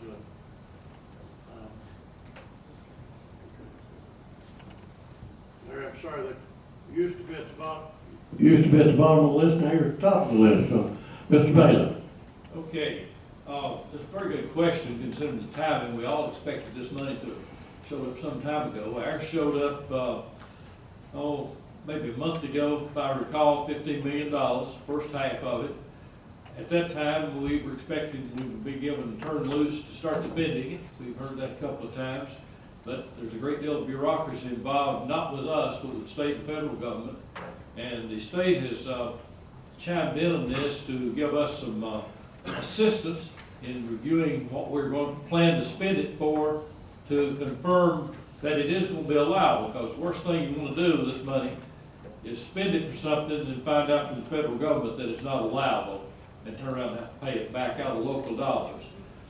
Larry, I'm sorry, that used to be at the bottom of the list, now you're at the top of the list, so, Mr. Bailey. Okay, that's a very good question considering the timing. We all expected this money to show up some time ago. Ours showed up, maybe a month ago, if I recall, $15 million, first half of it. At that time, we were expecting we would be given turn loose to start spending it. We've heard that a couple of times. But there's a great deal of bureaucracy involved, not with us, but with the state and federal government. And the state has chimed in on this to give us some assistance in reviewing what we're going to plan to spend it for, to confirm that it is going to be allowed. Because the worst thing you want to do with this money is spend it for something and find out from the federal government that it's not allowable and turn around and have to pay it back out of local dollars.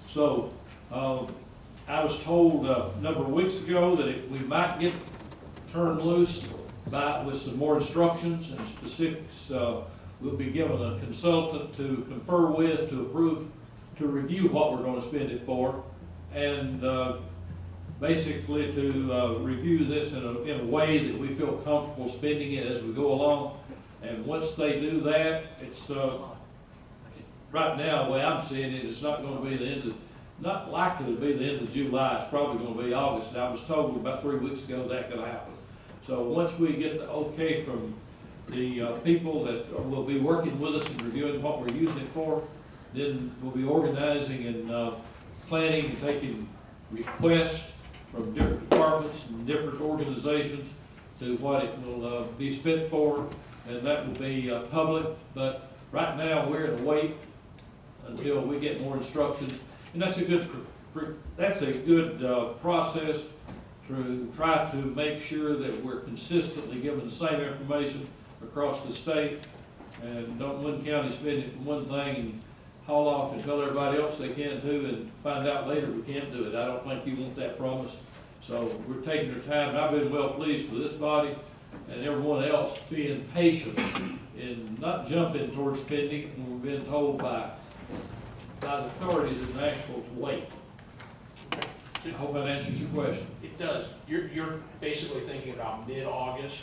So I was told a number of weeks ago that we might get turned loose with some more instructions and specifics. We'll be given a consultant to confer with, to approve, to review what we're going to spend it for, and basically to review this in a way that we feel comfortable spending it as we go along. And once they do that, it's right now, the way I'm seeing it, it's not going to be the end of, not likely to be the end of July. It's probably going to be August. And I was told about 3 weeks ago that could happen. So once we get the okay from the people that will be working with us and reviewing what we're using it for, then we'll be organizing and planning and taking requests from different departments and different organizations to what it will be spent for, and that will be public. But right now, we're in a wait until we get more instructions, and that's a good process to try to make sure that we're consistently giving the same information across the state, and don't one county spend it for one thing and haul off and tell everybody else they can too, and find out later we can't do it. I don't think you want that promise. So we're taking our time, and I've been well pleased with this body and everyone else being patient and not jumping towards spending when we're being told by the authorities in Nashville to wait. I hope that answers your question. It does. You're basically thinking about mid-August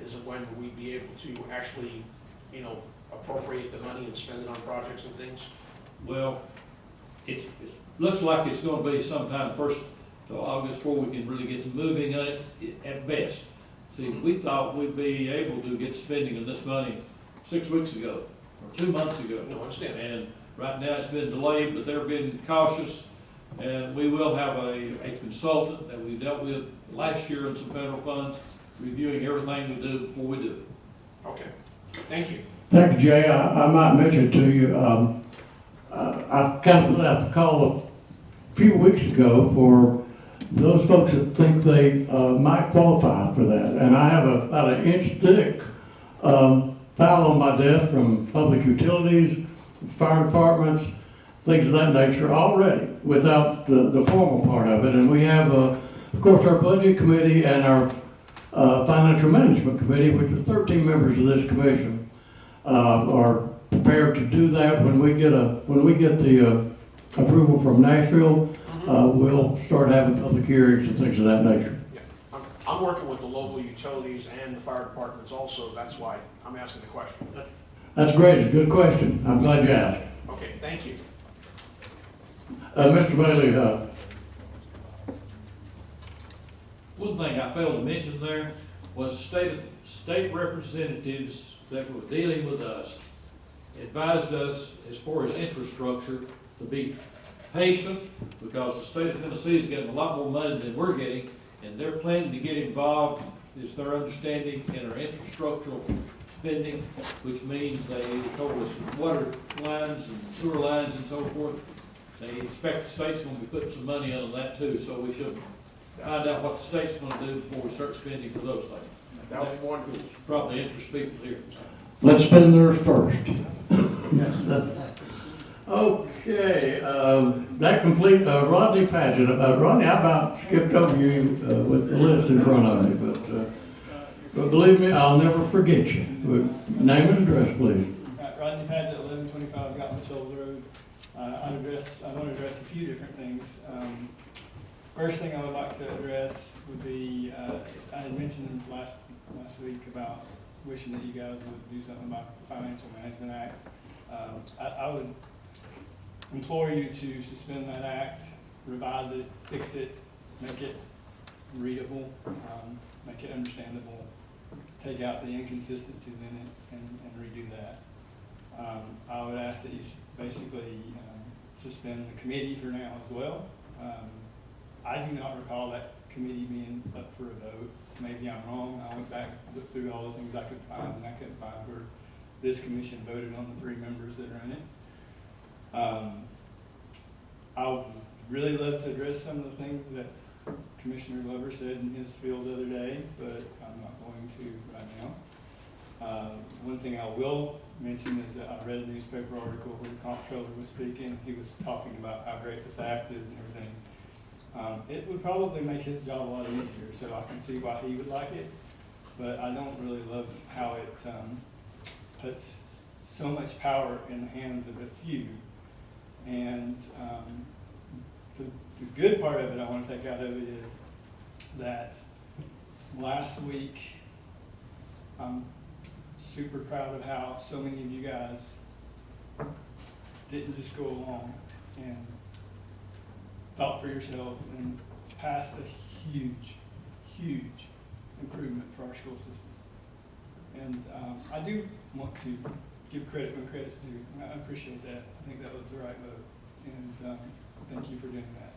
is when we'd be able to actually, appropriate the money and spend it on projects and things? Well, it looks like it's going to be sometime first to August before we can really get moving on it at best. See, we thought we'd be able to get spending of this money 6 weeks ago or 2 months ago. No, I understand. And right now it's been delayed, but they're being cautious. And we will have a consultant that we dealt with last year in some federal funds, reviewing everything we do before we do it. Okay, thank you. Thank you, Jay. I might mention to you, I kind of put out the call a few weeks ago for those folks that think they might qualify for that. And I have about an inch thick file on my desk from public utilities, fire departments, things of that nature already without the formal part of it. And we have, of course, our budget committee and our financial management committee, which are 13 members of this commission, are prepared to do that. When we get the approval from Nashville, we'll start having public hearings and things of that nature. Yeah, I'm working with the local utilities and the fire departments also. That's why I'm asking the question. That's great. It's a good question. I'm glad you asked. Okay, thank you. Mr. Bailey, One thing I failed to mention there was state representatives that were dealing with us advised us as far as infrastructure to be patient, because the state of Tennessee is getting a lot more money than we're getting, and they're planning to get involved, is their understanding, in our infrastructural spending, which means they told us water lines and sewer lines and so forth. They expect the state's gonna be putting some money into that too, so we should find out what the state's gonna do before we start spending for those things. That was wonderful. Probably interest people here. Let's spend theirs first. Okay, that complete, Rodney Paget. Rodney, I about skipped over you with the list in front of me, but believe me, I'll never forget you. Name and address, please. Rodney Paget, 1125 Gottman Shoals Road. I want to address a few different things. First thing I would like to address would be, I had mentioned last week about wishing that you guys would do something about the Financial Management Act. I would implore you to suspend that act, revise it, fix it, make it readable, make it understandable, take out the inconsistencies in it, and redo that. I would ask that you basically suspend the committee for now as well. I do not recall that committee being up for a vote. Maybe I'm wrong. I went back, looked through all the things I could find, and I couldn't find where this commission voted on the 3 members that are in it. I would really love to address some of the things that Commissioner Glover said in his field the other day, but I'm not going to right now. One thing I will mention is that I read a newspaper article where the comptroller was speaking. He was talking about how great this act is and everything. It would probably make his job a lot easier, so I can see why he would like it, but I don't really love how it puts so much power in the hands of a few. And the good part of it I want to take out of it is that last week, I'm super proud of how so many of you guys didn't just go along and thought for yourselves and passed a huge, huge improvement for our school system. And I do want to give credit when credit's due. I appreciate that. I think that was the right vote. And thank you for doing that.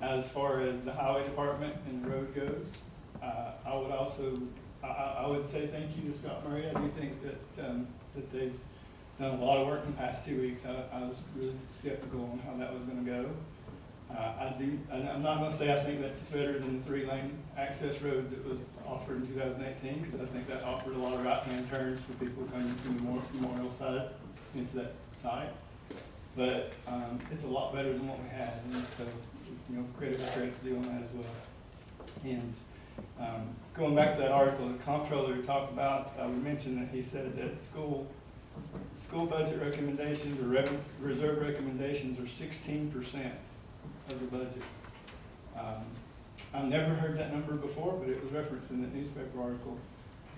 As far as the highway department and the road goes, I would also, I would say thank you to Scott Murray. I do think that they've done a lot of work in the past 2 weeks. I was really skeptical on how that was going to go. I'm not going to say I think that's better than the 3-lane access road that was offered in 2018, because I think that offered a lot of right-hand turns for people coming from the Memorial side into that site. But it's a lot better than what we had, and so credit where credit's due on that as well. And going back to that article, the comptroller talked about, I would mention that he said that school budget recommendations or reserve recommendations are 16% of the budget. I've never heard that number before, but it was referenced in the newspaper article.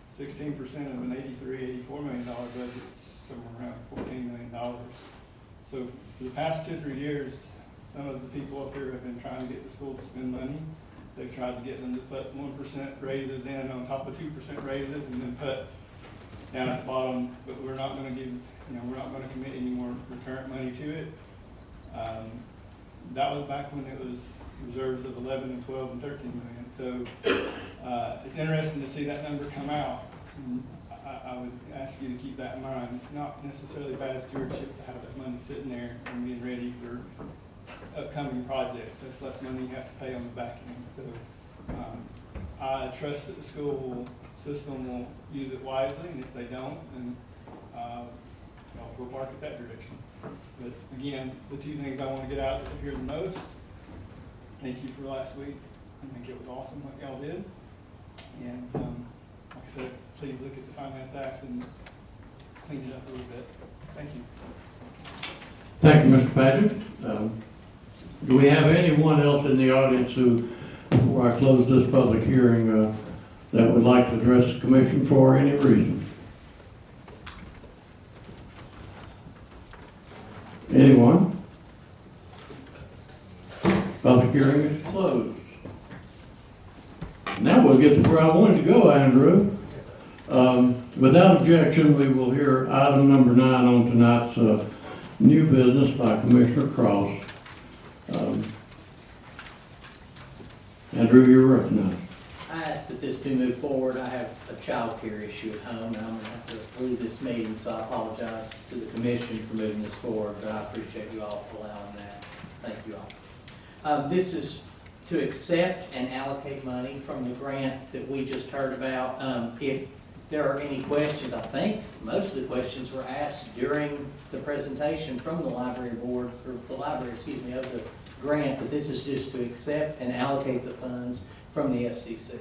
16% of an $84 million budget is somewhere around $14 million. So for the past 2 or 3 years, some of the people up here have been trying to get the school to spend money. They've tried to get them to put 1% raises in on top of 2% raises, and then put down at the bottom, but we're not going to give, we're not going to commit any more recurrent money to it. That was back when it was reserves of 11 and 12 and 13 million. So it's interesting to see that number come out. I would ask you to keep that in mind. It's not necessarily bad stewardship to have that money sitting there and being ready for upcoming projects. That's less money you have to pay on the back end. So I trust that the school system will use it wisely, and if they don't, then I'll go bark at that direction. But again, the 2 things I want to get out here the most, thank you for last week. I think it was awesome what y'all did. And like I said, please look at the Finance Act and clean it up a little bit. Thank you. Thank you, Mr. Paget. Do we have anyone else in the audience who, before I close this public hearing, that would like to address the commission for any reason? Anyone? Public hearing is closed. Now we'll get to where I wanted to go, Andrew. Without objection, we will hear item number 9 on tonight's new business by Commissioner Cross. Andrew, you're recognized. I asked that this be moved forward. I have a childcare issue at home, and I'm gonna have to leave this meeting, so I apologize to the commission for moving this forward, but I appreciate you all for allowing that. Thank you all. This is to accept and allocate money from the grant that we just heard about. If there are any questions, I think most of the questions were asked during the presentation from the library board, or the library, excuse me, of the grant, but this is just to accept and allocate the funds from the FCC.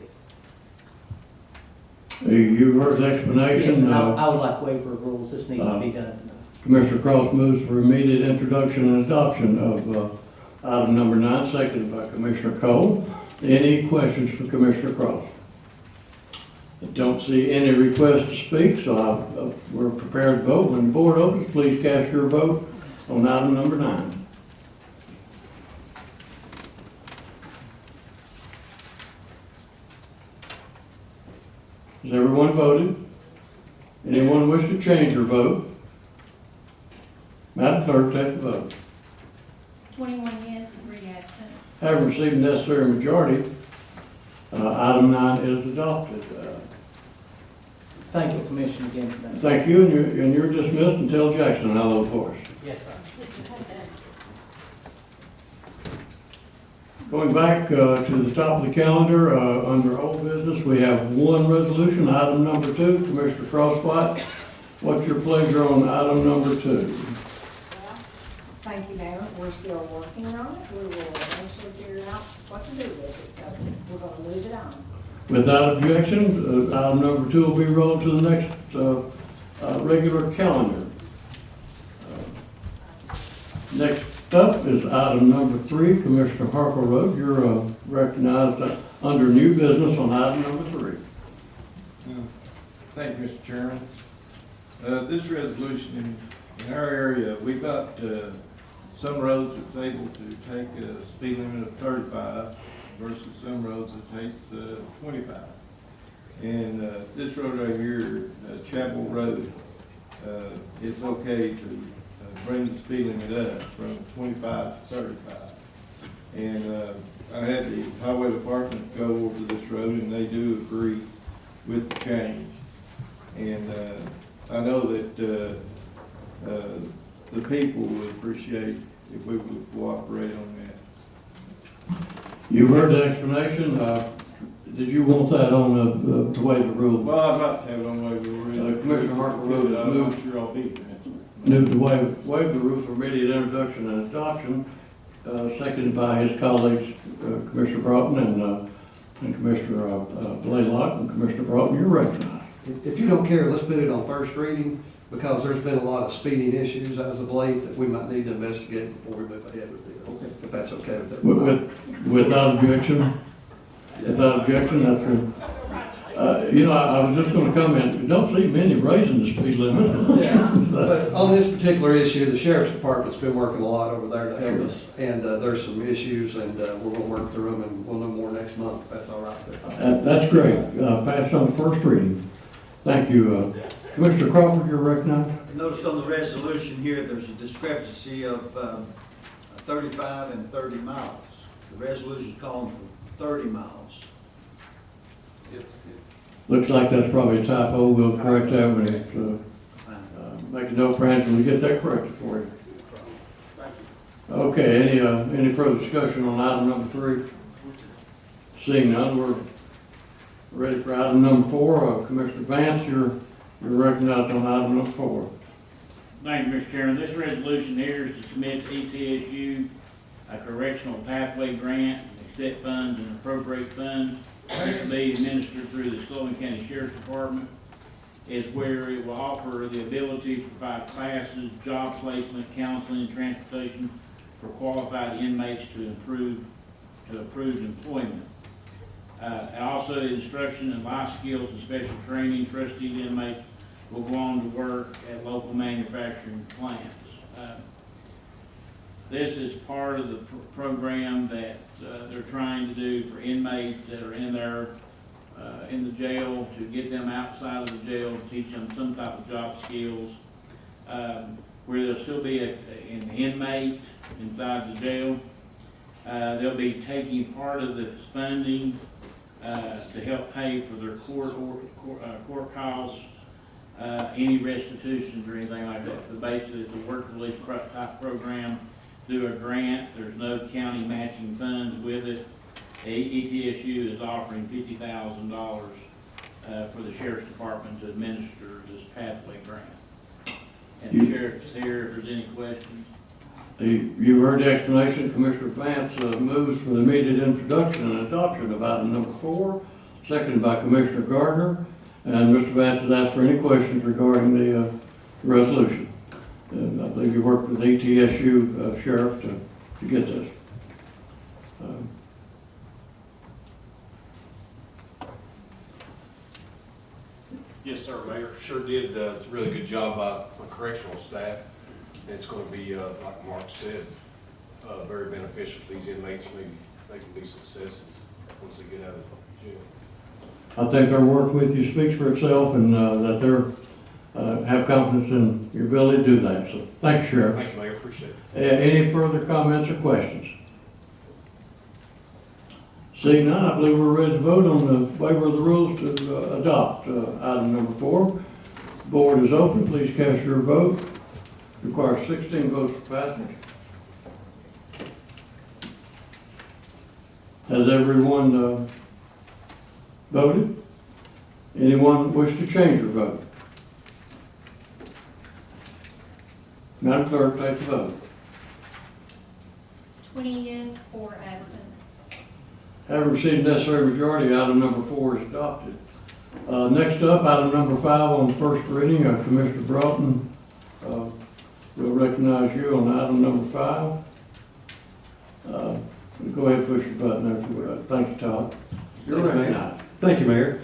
You heard the Yes, explanation. and I would like waiver of rules. This needs to be done tonight. Commissioner Cross moves for immediate introduction and adoption of item number 9, seconded by Commissioner Cole. Any questions for Commissioner Cross? I don't see any requests to speak, so we're prepared to vote. When the board opens, please cast your vote on item number 9. Has everyone voted? Anyone wish to change your vote? Madam Clerk, take the vote. 21 yes, 3 absent. Having received the necessary majority, item 9 is adopted. Thank you, Commissioner, again. Thank you, and you're dismissed until Jackson, hello for us. Yes, sir. Going back to the top of the calendar, under old business, we have one resolution, item number 2. Commissioner Crosswhite, what's your pleasure on item number 2? Thank you, Mayor. We're still working on it. We will eventually figure out what to do with it, so we're gonna move it on. Without objection, item number 2 will be rolled to the next regular calendar. Next up is item number 3, Commissioner Harper Road. You're recognized under new business on item number 3. Thank you, Mr. Chairman. This resolution in our area, we've got some roads that's able to take a speed limit of 35 versus some roads that takes 25. And this road right here, Chapel Road, it's okay to bring the speed limit up from 25 to 35. And I had the highway department go over this road, and they do agree with the change. And I know that the people would appreciate if we would cooperate on that. You've heard the explanation. Did you want that on the waiver rule? Well, I'd like to have it on waiver rule. Commissioner Harper Road has moved. I'm sure I'll be there. Moved to waive the rule for immediate introduction and adoption, seconded by his colleagues, Commissioner Broughton and Commissioner Blaylock. And Commissioner Broughton, you're recognized. If you don't care, let's put it on first reading, because there's been a lot of speeding issues as of late that we might need to investigate before we move ahead with it. Okay. If that's okay with everybody. Without objection? Without objection, that's I was just gonna comment, we don't see many raising the speed limit. Yeah, but on this particular issue, the sheriff's department's been working a lot over there to help us, and there's some issues, and we're gonna work through them, and we'll know more next month, if that's all right. That's great. Pass on first reading. Thank you. Commissioner Crawford, you're recognized. Notice on the resolution here, there's a discrepancy of 35 and 30 miles. The resolution's calling for 30 miles. Looks like that's probably a typo. We'll correct that when it's, make a note, Francis, and we get that corrected for you. Okay, any further discussion on item number 3? Seeing none, we're ready for item number 4. Commissioner Vance, you're recognized on item number 4. Thank you, Mr. Chairman. This resolution here is to submit to ETSU a correctional pathway grant, accept funds and appropriate funds. This will be administered through the Sullivan County Sheriff's Department. Is where it will offer the ability to provide classes, job placement, counseling, and transportation for qualified inmates to approved employment. And also instruction and life skills and special training. Trustee inmates will go on to work at local manufacturing plants. This is part of the program that they're trying to do for inmates that are in there in the jail, to get them outside of the jail, to teach them some type of job skills, where there'll still be an inmate inside the jail. They'll be taking part of the funding to help pay for their court costs, any restitutions or anything like that. But basically, it's a work release type program through a grant. There's no county matching funds with it. ETSU is offering $50,000 for the Sheriff's Department to administer this pathway grant. And the Sheriff's here if there's any questions. You've heard the explanation. Commissioner Vance moves for the immediate introduction and adoption of item number 4, seconded by Commissioner Gardner. And Mr. Vance has asked for any questions regarding the resolution. And I believe you worked with ETSU Sheriff to get this. Yes, sir, Mayor. Sure did a really good job by my correctional staff. And it's going to be, like Mark said, very beneficial to these inmates. Maybe they can be successes once they get out of jail. I think their work with you speaks for itself, and that they're have confidence in your ability to do that. So thank you, Sheriff. Thank you, Mayor. Appreciate it. Any further comments or questions? Seeing none, I believe we're ready to vote on the waiver of the rules to adopt item number 4. Board is open. Please cast your vote. Requires 16 votes for passage. Has everyone voted? Anyone wish to change their vote? Madam Clerk, take the vote. 20 yes, 4 absent. Having received the necessary majority, item number 4 is adopted. Next up, item number 5 on first reading. Commissioner Broughton will recognize you on item number 5. Go ahead and push your button there if you would. Thank you, Todd. You're recognized. Thank you, Mayor.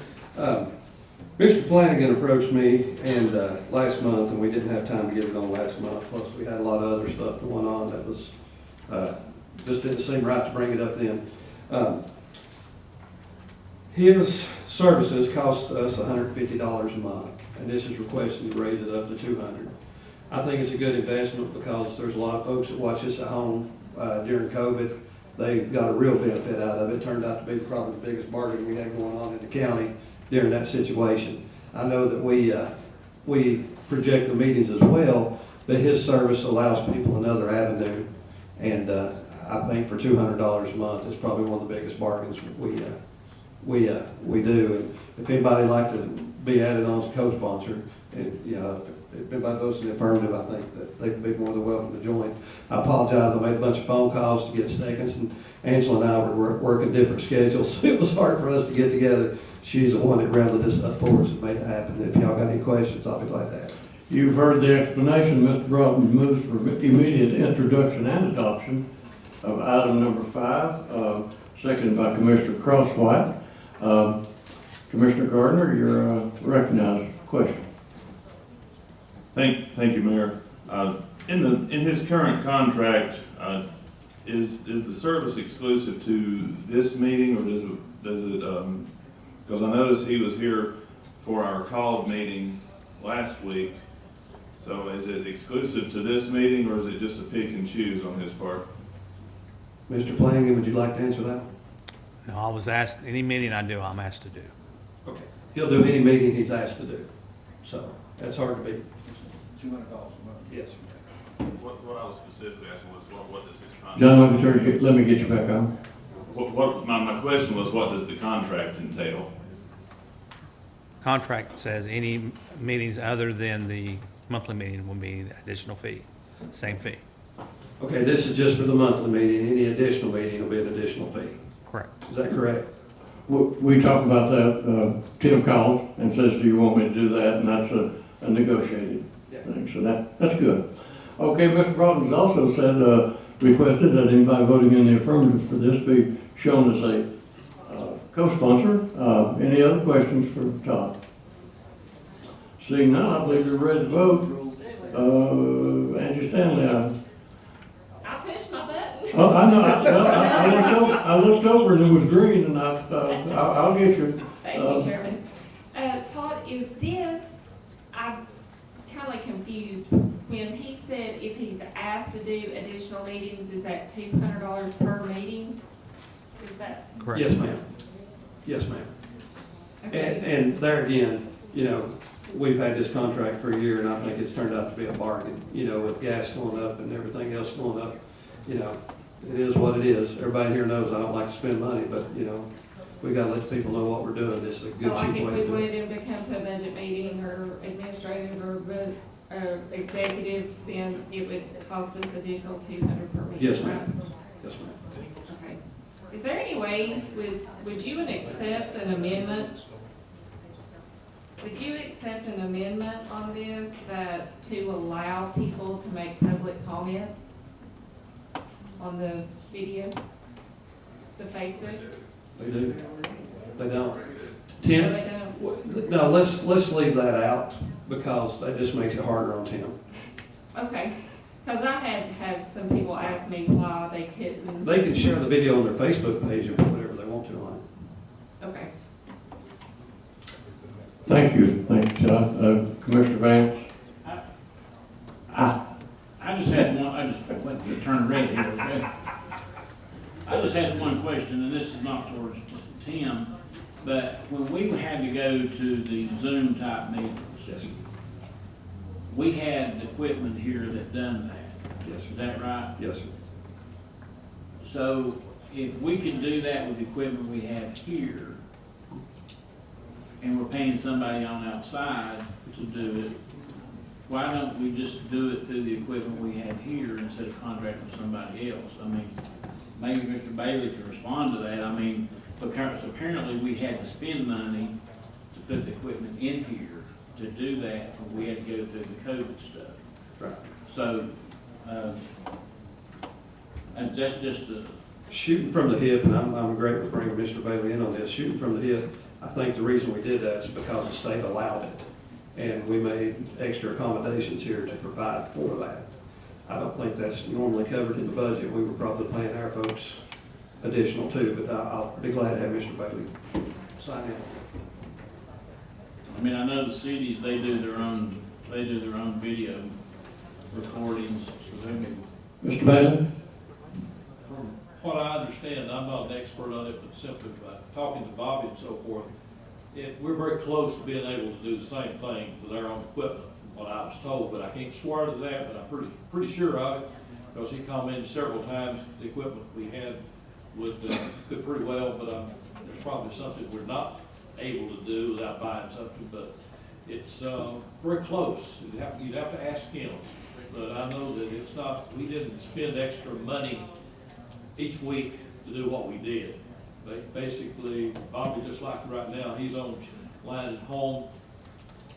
Mr. Flanagan approached me and last month, and we didn't have time to get it on last month. Plus, we had a lot of other stuff going on that was just didn't seem right to bring it up then. His services cost us $150 a month, and this is requesting to raise it up to $200. I think it's a good investment because there's a lot of folks that watch this at home during COVID. They got a real benefit out of it. It turned out to be probably the biggest bargain we had going on in the county during that situation. I know that we project the meetings as well, but his service allows people another avenue, and I think for $200 a month is probably one of the biggest bargains we do. And if anybody would like to be added on as a co-sponsor, and if everybody votes in the affirmative, I think that they'd be more than welcome to join. I apologize, I made a bunch of phone calls to get Stakens, and Angela and I were working different schedules, so it was hard for us to get together. She's the one that rounded this up for us and made it happen. If y'all got any questions, I'll be glad to answer. You've heard the explanation. Mr. Broughton moves for immediate introduction and adoption of item number 5, seconded by Commissioner Crosswhite. Commissioner Gardner, you're recognized. Question. Thank you, Mayor. In his current contract, is the service exclusive to this meeting, or does it? Because I noticed he was here for our called meeting last week. So is it exclusive to this meeting, or is it just a pick and choose on his part? Mr. Flanagan, would you like to answer that one? No, I was asked, any meeting I do, I'm asked to do. Okay. He'll do any meeting he's asked to do. So that's hard to beat. $200 a month. Yes. What I was specifically asking was what does his contract? John, let me get you back on. My question was, what does the contract entail? Contract says any meetings other than the monthly meeting will be additional fee, same fee. Okay, this is just for the monthly meeting. Any additional meeting will be an additional fee. Correct. Is that correct? We talked about that. Tim calls and says, do you want me to do that? And that's a negotiated thing. So that's good. Okay, Mr. Broughton also said, requested that anybody voting in the affirmative for this be shown as a co-sponsor. Any other questions for Todd? Seeing none, I believe you're ready to vote. Angie Stanley. I pushed my button. Oh, I know. I looked over and it was green, and I'll get you. Thank you, Chairman. Todd, is this, I'm kind of confused. When he said if he's asked to do additional meetings, is that $200 per meeting? Is that? Correct. Yes, ma'am. Yes, ma'am. Okay. And there again, you know, we've had this contract for a year, and I think it's turned out to be a bargain, you know, with gas going up and everything else going up. You know, it is what it is. Everybody here knows I don't like to spend money, but, you know, we gotta let people know what we're doing. This is a good, So like cheap if way we to do wanted it. him to come to a budget meeting or administrative or executive, then it would cost us additional 200 per meeting, Yes, right? ma'am. Yes, ma'am. Okay. Is there any way, would you accept an amendment? Would you accept an amendment on this that to allow people to make public comments on the video, the Facebook? They do. They don't. No, Tim? they don't. No, let's leave that out because that just makes it harder on Tim. Okay, because I had some people ask me why they couldn't. They can share the video on their Facebook page and put whatever they want to on it. Okay. Thank you, Todd. Commissioner Vance? I just had one, I just went to turn red here, okay? I just had one question, and this is not towards Tim, but when we had to go to the Zoom type meetings, we had equipment here that done that. Yes, sir. Is that right? Yes, sir. So if we can do that with the equipment we have here, and we're paying somebody on outside to do it, why don't we just do it through the equipment we have here instead of contracting with somebody else? I mean, maybe Mr. Bailey can respond to that. I mean, because apparently we had to spend money to put the equipment in here to do that, and we had to go through the COVID stuff. Right. So, and that's just a, Shooting from the hip, and I'm great with bringing Mr. Bailey in on this, shooting from the hip, I think the reason we did that is because the state allowed it. And we made extra accommodations here to provide for that. I don't think that's normally covered in the budget. We were probably paying our folks additional too, but I'll be glad to have Mr. Bailey sign in. I mean, I know the cities, they do their own video recordings, so they can. Mr. Bailey? From what I understand, I'm not an expert on it, but simply by talking to Bobby and so forth, we're very close to being able to do the same thing with our own equipment, from what I was told, but I can't swear to that, but I'm pretty sure of it, because he commented several times the equipment we had would could pretty well, but there's probably something we're not able to do without buying something, but it's very close. You'd have to ask him, but I know that it's not, we didn't spend extra money each week to do what we did. Basically, Bobby, just like right now, he's online at home,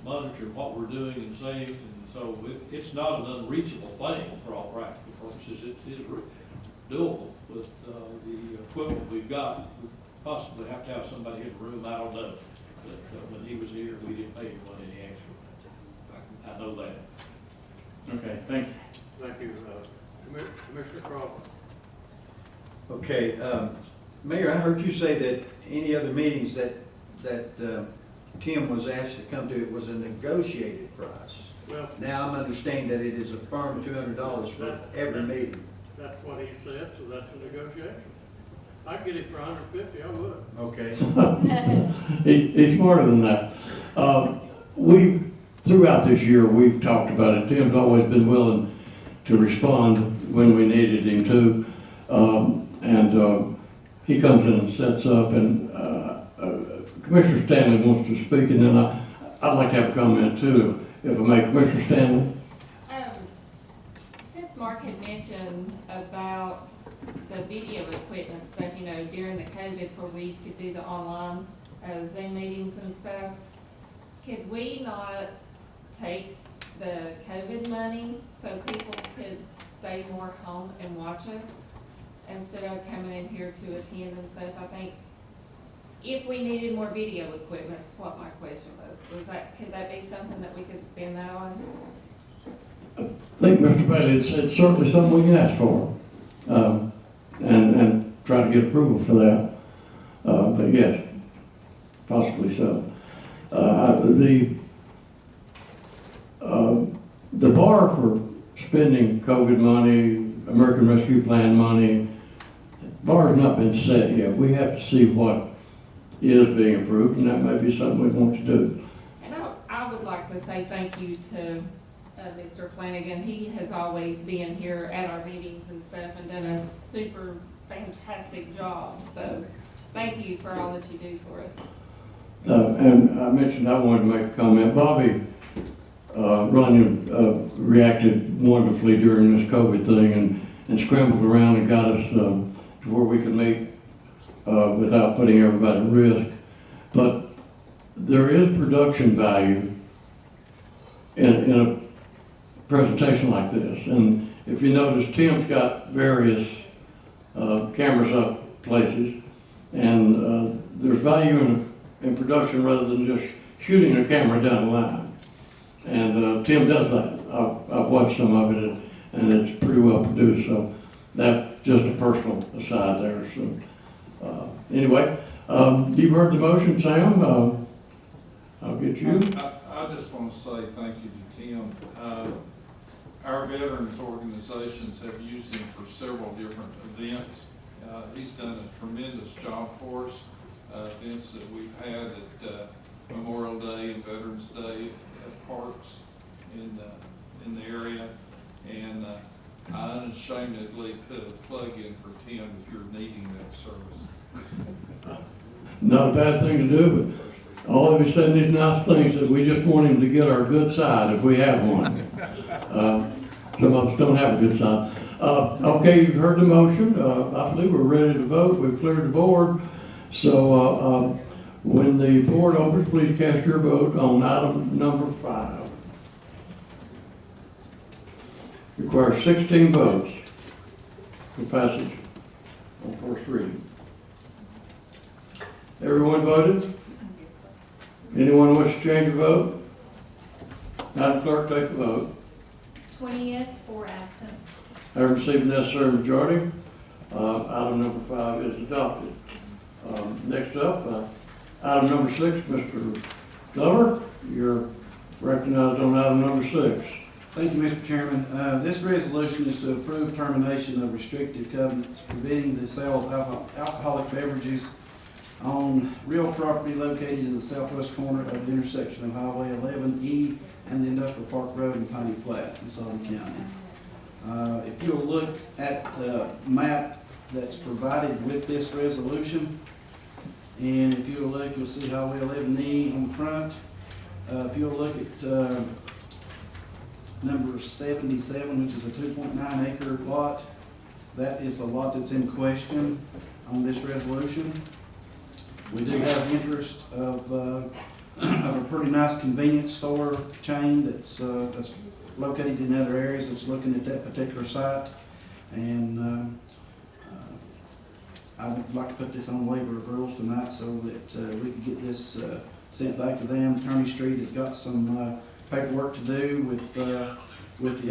monitoring what we're doing and saying, and so it's not an unreachable thing for all practical purposes. It is doable with the equipment we've got. We possibly have to have somebody in the room, I don't know. But when he was here, we didn't pay anyone any extra. I know that. Okay, thank you. Thank you. Commissioner Crawford. Okay, Mayor, I heard you say that any other meetings that Tim was asked to come to, it was a negotiated price. Well, Now I'm understanding that it is a firm $200 for every meeting. That's what he said, so that's a negotiation. I'd get it for $150, I would. Okay. He's smarter than that. Throughout this year, we've talked about it. Tim's always been willing to respond when we needed him to. He comes in and sets up, and Commissioner Stanley wants to speak, and then I'd like to have a comment too, if I may. Commissioner Stanley? Since Mark had mentioned about the video equipment stuff, you know, during the COVID where we could do the online Zoom meetings and stuff, could we not take the COVID money so people could stay more home and watch us instead of coming in here to attend and stuff? I think if we needed more video equipment, that's what my question was. Could that be something that we could spend that on? I think, Mr. Bailey, it's certainly something we can ask for, and try to get approval for that. But yes, possibly so. The bar for spending COVID money, American Rescue Plan money, bar has not been set yet. We have to see what is being approved, and that may be something we want to do. And I would like to say thank you to Mr. Flanagan. He has always been here at our meetings and stuff and done a super fantastic job. So thank you for all that you do for us. And I mentioned I wanted to make a comment. Bobby Runyon reacted wonderfully during this COVID thing and scrambled around and got us to where we could meet without putting everybody at risk. But there is production value in a presentation like this. And if you notice, Tim's got various cameras up places, and there's value in production rather than just shooting a camera down the line. And Tim does that. I've watched some of it, and it's pretty well produced. So that's just a personal aside there. So anyway, you've heard the motion, Sam. I'll get you. I just want to say thank you to Tim. Our veterans organizations have used him for several different events. He's done a tremendous job for us. Events that we've had at Memorial Day and Veterans Day at parks in the area. And I unashamedly put a plug in for Tim if you're needing that service. Not a bad thing to do, but all of you saying these nice things that we just want him to get our good side if we have one. Some of us don't have a good side. Okay, you've heard the motion. I believe we're ready to vote. We've cleared the board. So when the board opens, please cast your vote on item number 5. Requires 16 votes for passage on first reading. Everyone voted? Anyone wish to change your vote? Madam Clerk, take the vote. 20 yes, 4 absent. Having received the necessary majority, item number 5 is adopted. Next up, item number 6, Mr. Glover, you're recognized on item number 6. Thank you, Mr. Chairman. This resolution is to approve termination of restrictive covenants forbidding the sale of alcoholic beverages on real property located in the southwest corner of the intersection of Highway 11E and the Industrial Park Road in Piney Flats in Sullivan County. If you'll look at the map that's provided with this resolution, and if you'll look, you'll see Highway 11E on the front. If you'll look at number 77, which is a 2.9 acre lot, that is the lot that's in question on this resolution. We do have interest of a pretty nice convenience store chain that's located in other areas that's looking at that particular site. And I would like to put this on waiver of rules tonight so that we can get this sent back to them. Attorney Street has got some paperwork to do with the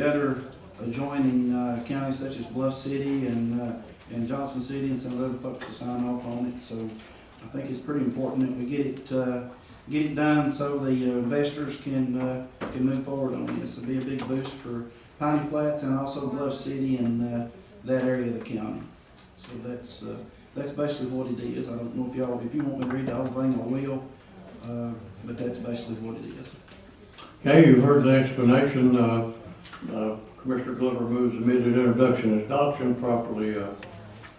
other adjoining counties such as Bluff City and Johnson City and some of the other folks to sign off on it. So I think it's pretty important that we get it done so the investors can move forward on this. It'll be a big boost for Piney Flats and also Bluff City and that area of the county. So that's basically what it is. I don't know if you want me to read the whole thing, I will, but that's basically what it is. Okay, you've heard the explanation. Commissioner Glover moves immediate introduction and adoption, properly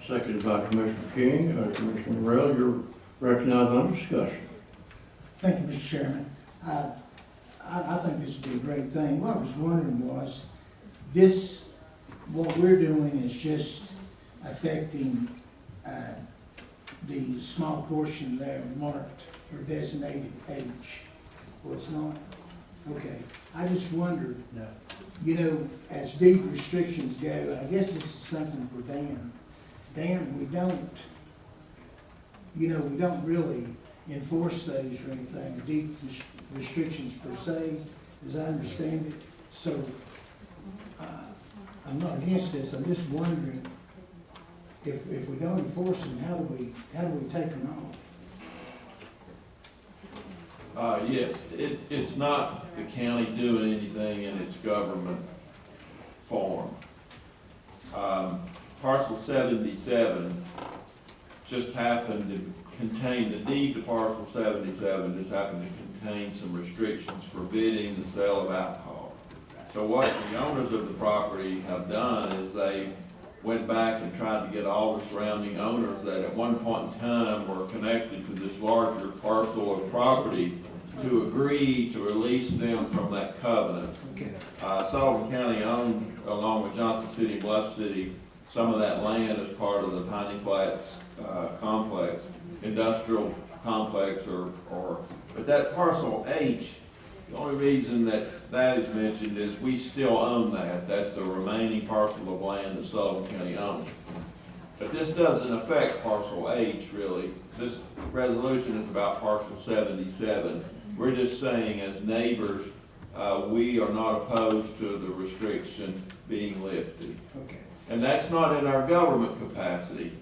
seconded by Commissioner King. Commissioner Morrell, you're recognized on discussion. Thank you, Mr. Chairman. I think this would be a great thing. What I was wondering was, what we're doing is just affecting the small portion there marked for designated age. Well, it's not? Okay. I just wondered, as deed restrictions go, and I guess this is something for Dan. Dan, we don't really enforce those or anything, deed restrictions per se, as I understand it. So I'm not against this. I'm just wondering if we don't enforce them, how do we take them off? Yes, it's not the county doing anything in its government form. Parcel 77 just happened to contained, the deed to parcel 77 just happened to contain some restrictions forbidding the sale of alcohol. So what the owners of the property have done is they went back and tried to get all the surrounding owners that at one point in time were connected to this larger parcel of property to agree to release them from that covenant. Okay. Sullivan County owned, along with Johnson City and Bluff City, some of that land as part of the Piney Flats complex, industrial complex, but that parcel H, the only reason that is mentioned is we still own that. That's the remaining parcel of land that Sullivan County owns. But this doesn't affect parcel H, really. This resolution is about parcel 77. We're just saying, as neighbors, we are not opposed to the restriction being lifted. Okay. And that's not in our government capacity.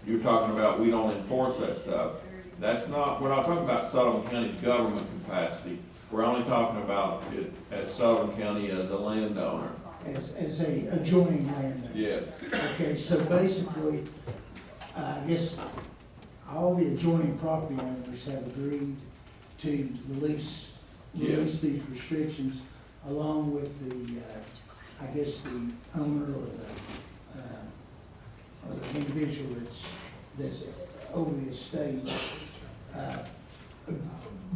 You're talking about we don't enforce that stuff. That's not, we're not talking about Sullivan County's government capacity. We're only talking about it as Sullivan County as a landowner. As a adjoining landowner? Yes. Okay, so basically, I guess all the adjoining property owners have agreed to release these restrictions along with the, I guess, the owner or the individual that's over the estate,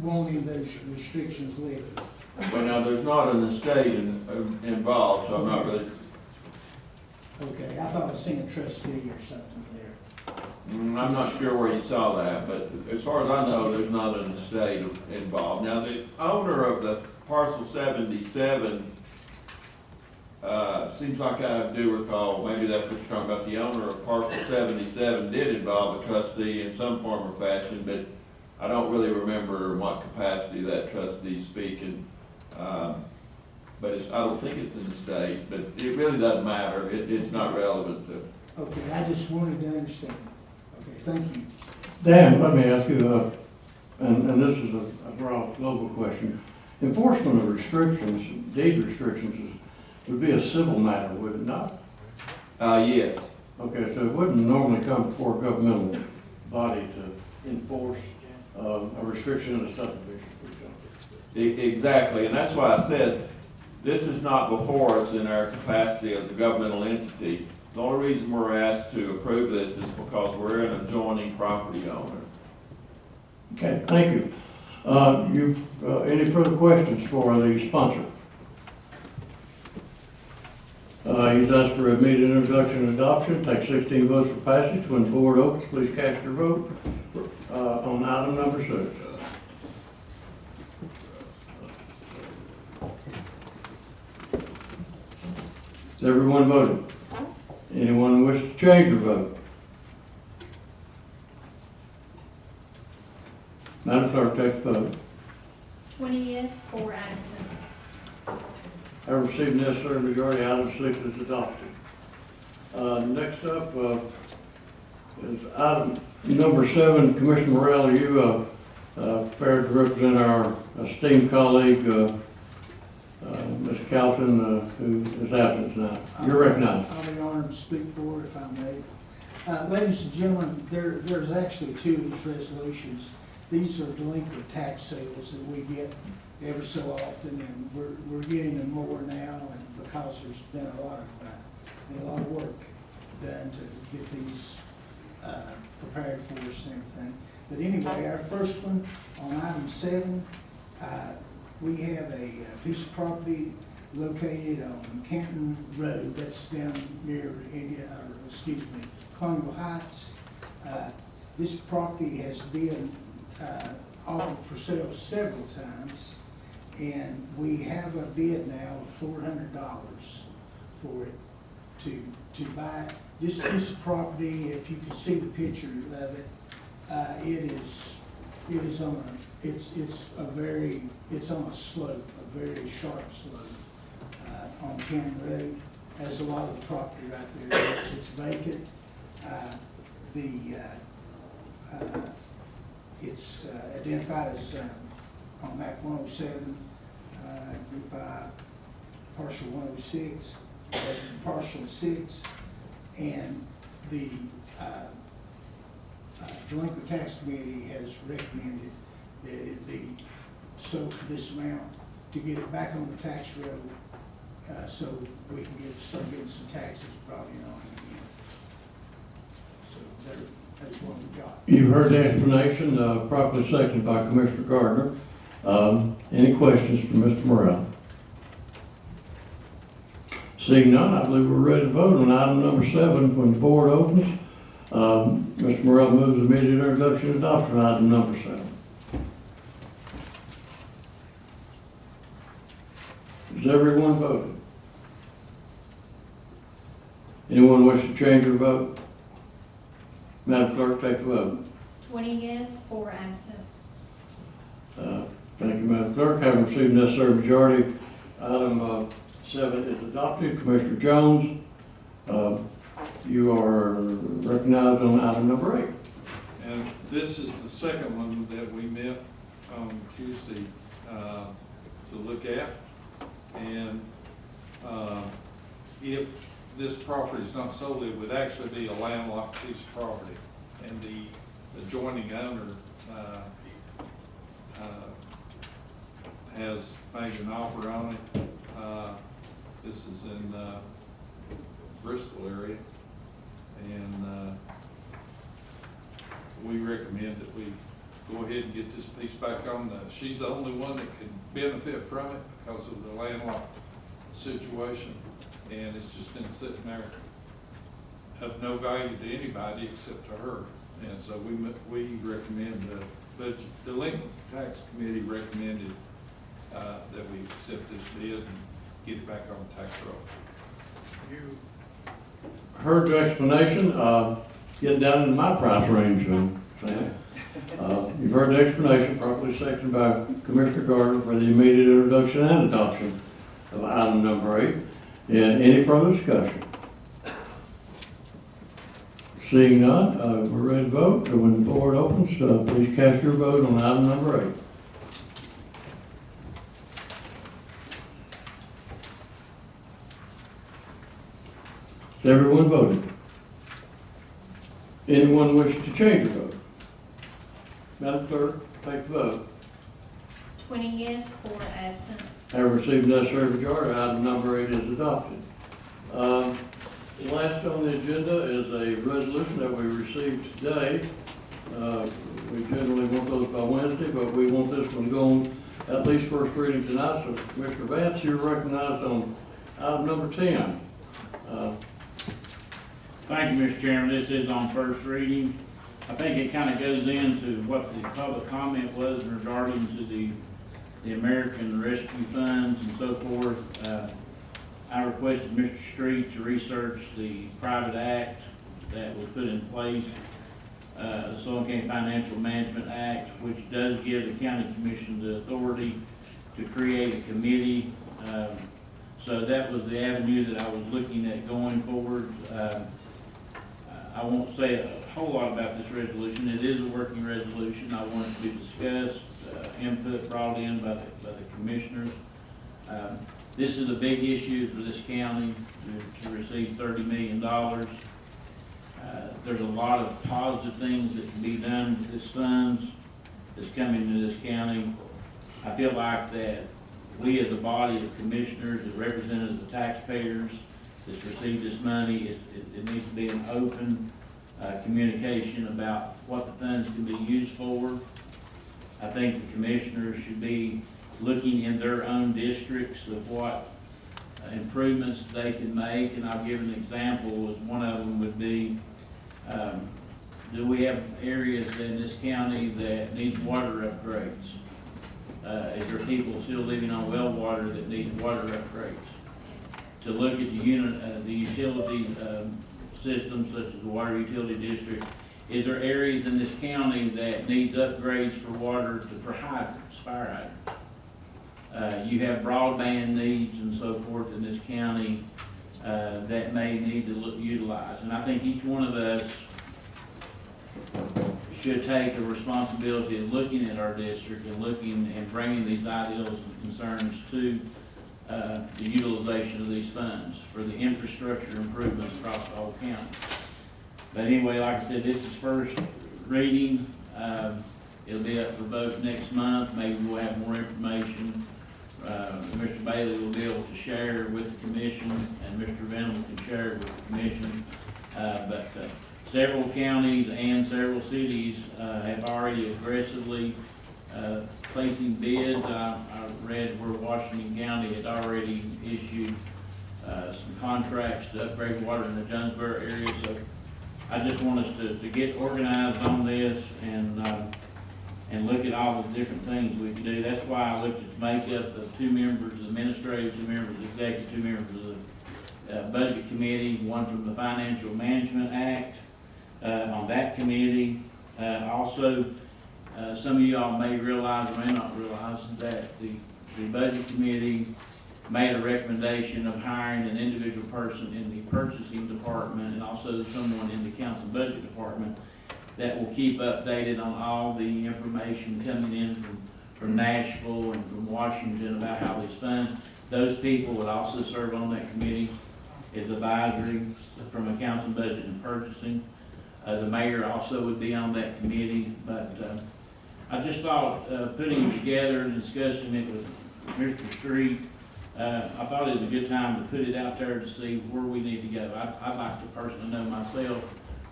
wanting those restrictions lifted. Well, now, there's not an estate involved, so I'm not really. Okay, I thought I seen a trustee or something there. I'm not sure where you saw that, but as far as I know, there's not an estate involved. Now, the owner of the parcel 77, seems like I do recall, maybe that's what you're talking about, the owner of parcel 77 did involve a trustee in some form or fashion, but I don't really remember in what capacity that trustee's speaking. But I don't think it's an estate, but it really doesn't matter. It's not relevant to. Okay, I just wanted to understand. Okay, thank you. Dan, let me ask you, and this is a broad global question. Enforcement of restrictions, deed restrictions, would be a civil matter, would it not? Yes. Okay, so it wouldn't normally come before a governmental body to enforce a restriction in a subdivision, for example. Exactly, and that's why I said this is not before us in our capacity as a governmental entity. The only reason we're asked to approve this is because we're an adjoining property owner. Okay, thank you. Any further questions for the sponsor? He's asked for immediate introduction and adoption. Take 16 votes for passage. When the board opens, please cast your vote on item number 6. Has everyone voted? Anyone wish to change their vote? Madam Clerk, take the vote. 20 yes, 4 absent. I received necessary majority. Item 6 is adopted. Next up is item number 7. Commissioner Morrell, are you prepared to represent our esteemed colleague, Ms. Calton, who is absent tonight? You're recognized. I'll be honored to speak for her if I may. Ladies and gentlemen, there's actually 2 of these resolutions. These are delinquent tax sales that we get every so often, and we're getting them more now, and because there's been a lot of work done to get these prepared for us and everything. But anyway, our first one on item 7, we have a piece of property located on Canton Road. That's down near Colonial Heights. This property has been offered for sale several times, and we have a bid now of $400 for it to buy it. This piece of property, if you can see the picture of it, it's on a slope, a very sharp slope on Canton Road. Has a lot of property right there. It's vacant. It's identified as on map 107, group I, partial 106, partial 6, and the Delinquent Tax Committee has recommended that it be sold for this amount to get it back on the tax roll, so we can start getting some taxes brought in on it again. So that's what we got. You've heard the explanation, properly seconded by Commissioner Gardner. Any questions from Mr. Morrell? Seeing none, I believe we're ready to vote on item number 7 when the board opens. Mr. Morrell moves immediate introduction and adoption of item number 7. Has everyone voted? Anyone wish to change their vote? Madam Clerk, take the vote. 20 yes, 4 absent. Thank you, Madam Clerk. Having received necessary majority, item 7 is adopted. Commissioner Jones, you are recognized on item number 8. And this is the second one that we met on Tuesday to look at. And if this property is not sold, it would actually be a landlocked piece of property. And the adjoining owner has made an offer on it. This is in Bristol area. And we recommend that we go ahead and get this piece back on. She's the only one that can benefit from it because of the landlocked situation. And it's just been sitting there of no value to anybody except to her. And so we recommend, the Delinquent Tax Committee recommended that we accept this bid and get it back on the tax roll. You heard the explanation, getting down into my price range, Sam. You've heard the explanation, properly seconded by Commissioner Gardner for the immediate introduction and adoption of item number 8. Any further discussion? Seeing none, we're ready to vote. When the board opens, please cast your vote on item number 8. Has everyone voted? Anyone wish to change their vote? Madam Clerk, take the vote. 20 yes, 4 absent. Have received necessary majority, item number 8 is adopted. Last on the agenda is a resolution that we received today. We generally want those by Wednesday, but we want this one going at least first reading tonight. So Commissioner Vance, you're recognized on item number 10. Thank you, Mr. Chairman. This is on first reading. I think it kind of goes into what the public comment was regarding to the American Rescue Funds and so forth. I requested Mr. Street to research the private act that was put in place, the Sullivan County Financial Management Act, which does give the county commission the authority to create a committee. So that was the avenue that I was looking at going forward. I won't say a whole lot about this resolution. It is a working resolution. I want it to be discussed, input brought in by the commissioners. This is a big issue for this county to receive $30 million. There's a lot of positive things that can be done with this funds that's coming to this county. I feel like that we as a body of commissioners that represent the taxpayers that's received this money, it needs to be an open communication about what the funds can be used for. I think the commissioners should be looking in their own districts of what improvements they can make, and I'll give an example. One of them would be, do we have areas in this county that need water upgrades? Is there people still living on well water that need water upgrades? To look at the utility systems such as the water utility district. Is there areas in this county that needs upgrades for water for hydrants, fire hydrants? You have broadband needs and so forth in this county that may need to utilize. And I think each one of us should take the responsibility of looking at our district and looking and bringing these ideals and concerns to the utilization of these funds for the infrastructure improvements across the whole county. But anyway, like I said, this is first reading. It'll be up for vote next month. Maybe we'll have more information. Mr. Bailey will be able to share with the commission, and Mr. Venable can share with the commission. But several counties and several cities have already aggressively placing bids. I read where Washington County had already issued some contracts to upgrade water in the Jonesboro area. So I just want us to get organized on this and look at all the different things we can do. That's why I looked at the makeup of 2 members of the administrative, 2 members of the executive, 2 members of the budget committee, 1 from the Financial Management Act on that committee. Also, some of y'all may realize or may not realize that the budget committee made a recommendation of hiring an individual person in the purchasing department and also someone in the council budget department that will keep updated on all the information coming in from Nashville and from Washington about how these funds. Those people would also serve on that committee as advisory from a council budget and purchasing. The mayor also would be on that committee, but I just thought putting it together and discussing it with Mr. Street, I thought it was a good time to put it out there to see where we need to go. I'd like to personally know myself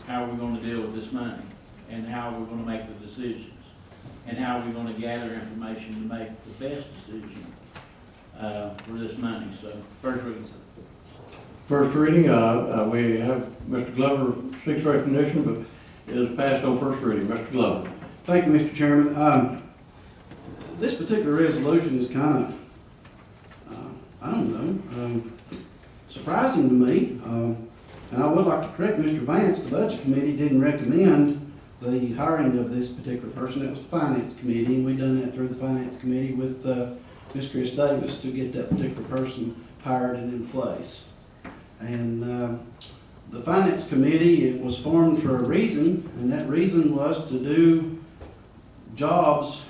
how we're going to deal with this money and how we're going to make the decisions and how we're going to gather information to make the best decision for this money. So, first reading. First reading, we have Mr. Glover seeks recognition, but is passed on first reading. Mr. Glover. Thank you, Mr. Chairman. This particular resolution is kind of, I don't know, surprising to me. And I would like to correct Mr. Vance. The Budget Committee didn't recommend the hiring of this particular person. It was the Finance Committee, and we done that through the Finance Committee with Ms. Chris Davis to get that particular person hired and in place. And the Finance Committee, it was formed for a reason, and that reason was to do jobs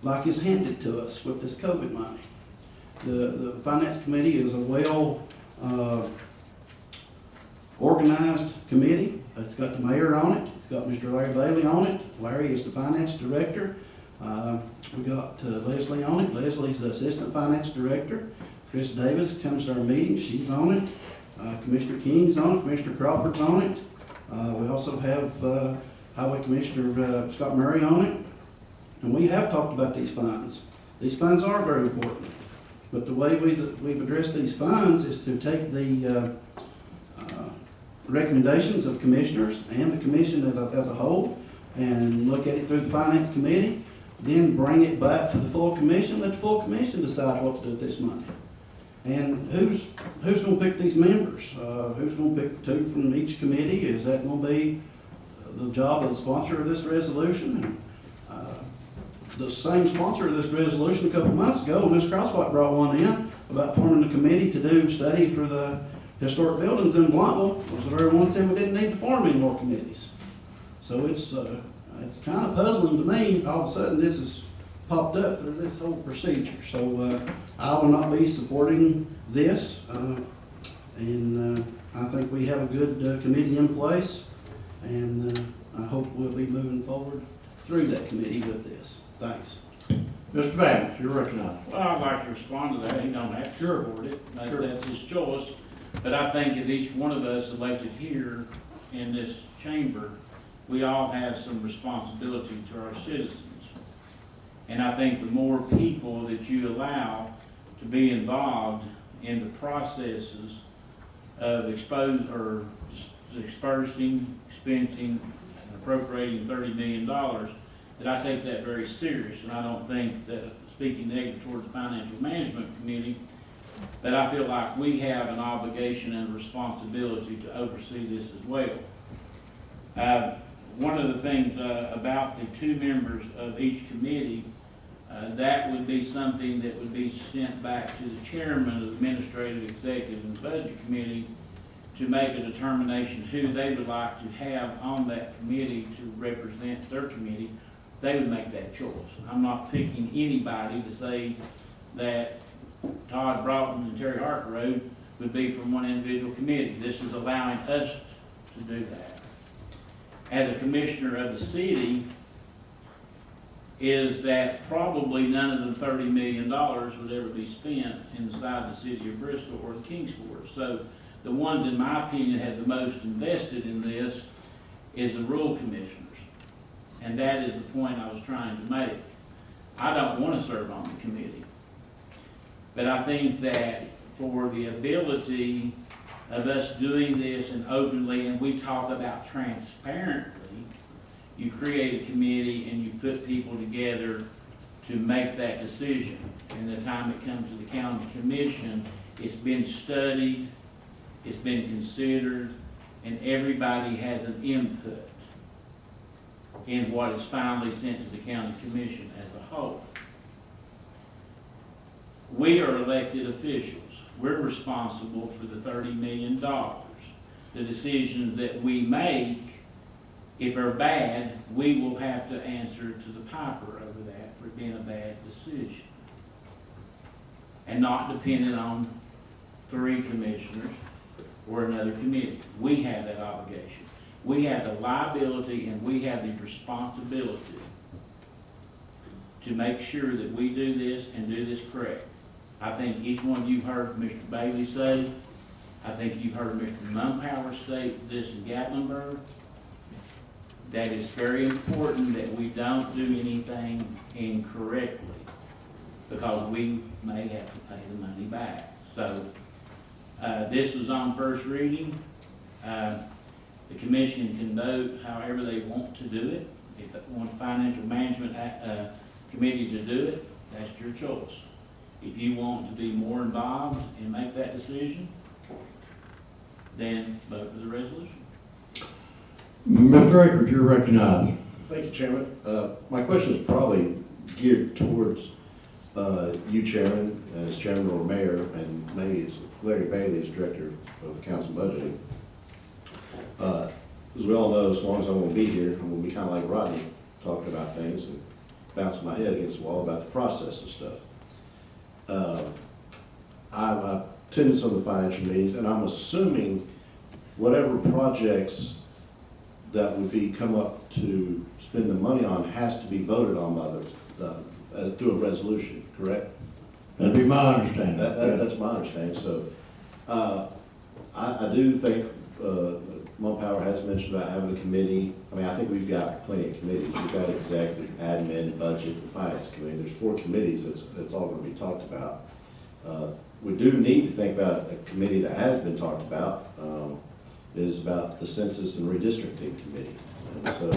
like is handed to us with this COVID money. The Finance Committee is a well organized committee. It's got the mayor on it. It's got Mr. Larry Bailey on it. Larry is the finance director. We got Leslie on it. Leslie's the assistant finance director. Chris Davis comes to our meetings. She's on it. Commissioner King's on it. Commissioner Crawford's on it. We also have Highway Commissioner Scott Murray on it. And we have talked about these funds. These funds are very important. But the way we've addressed these funds is to take the recommendations of commissioners and the commission as a whole and look at it through the Finance Committee, then bring it back to the full commission, let the full commission decide what to do with this money. And who's going to pick these members? Who's going to pick 2 from each committee? Is that going to be the job of the sponsor of this resolution? The same sponsor of this resolution a couple months ago, Ms. Crosswhite brought one in about forming a committee to do study for the historic buildings in Blountville, was the very one that said we didn't need to form any more committees. So it's kind of puzzling to me. All of a sudden, this has popped up through this whole procedure. So I will not be supporting this, and I think we have a good committee in place, and I hope we'll be moving forward through that committee with this. Thanks. Mr. Vance, you're recognized. Well, I'd like to respond to that. He don't have to support it. That's his choice. But I think that each one of us elected here in this chamber, we all have some responsibility to our citizens. And I think the more people that you allow to be involved in the processes of dispersing, expensing, and appropriating $30 million, that I take that very serious. And I don't think that, speaking negative towards the Financial Management Committee, but I feel like we have an obligation and a responsibility to oversee this as well. One of the things about the 2 members of each committee, that would be something that would be sent back to the chairman of the Administrative, Executive, and Budget Committee to make a determination who they would like to have on that committee to represent their committee. They would make that choice. I'm not picking anybody to say that Todd Broughton and Terry Harkerode would be from one individual committee. This is allowing us to do that. as a commissioner of the city is that probably none of the $30 million would ever be spent inside the city of Bristol or the Kingsport. So the ones, in my opinion, have the most invested in this is the rural commissioners. And that is the point I was trying to make. I don't want to serve on the committee. But I think that for the ability of us doing this and openly, and we talk about transparently, you create a committee and you put people together to make that decision. And the time it comes to the county commission, it's been studied, it's been considered, and everybody has an input in what is finally sent to the county commission as a whole. We are elected officials. We're responsible for the $30 million. The decisions that we make, if they're bad, we will have to answer to the piper over that for being a bad decision. And not dependent on 3 commissioners or another committee. We have that obligation. We have the liability and we have the responsibility to make sure that we do this and do this correct. I think each one of you heard Mr. Bailey say, I think you've heard Mr. Mumpower state this in Gatlinburg. That it's very important that we don't do anything incorrectly because we may have to pay the money back. So this was on first reading. The commission can vote however they want to do it. If they want the financial management committee to do it, that's your choice. If you want to be more involved and make that decision, then vote for the resolution. Mr. Akers, you're recognized. Thank you, Chairman. My question is probably geared towards you, Chairman, as Chairman or Mayor, and maybe it's Larry Bailey as Director of Council Budgeting. As we all know, as long as I'm going to be here, I'm going to be kind of like Rodney, talking about things and bouncing my head against the wall about the process of stuff. I've attended some of the financial meetings, and I'm assuming whatever projects that would be come up to spend the money on has to be voted on by through a resolution, correct? That'd be my understanding. That's my understanding. So I do think Mumpower has mentioned about having a committee. I mean, I think we've got plenty of committees. We've got executive, admin, budget, and finance committee. There's 4 committees that's all going to be talked about. We do need to think about a committee that has been talked about, is about the census and redistricting committee. And so,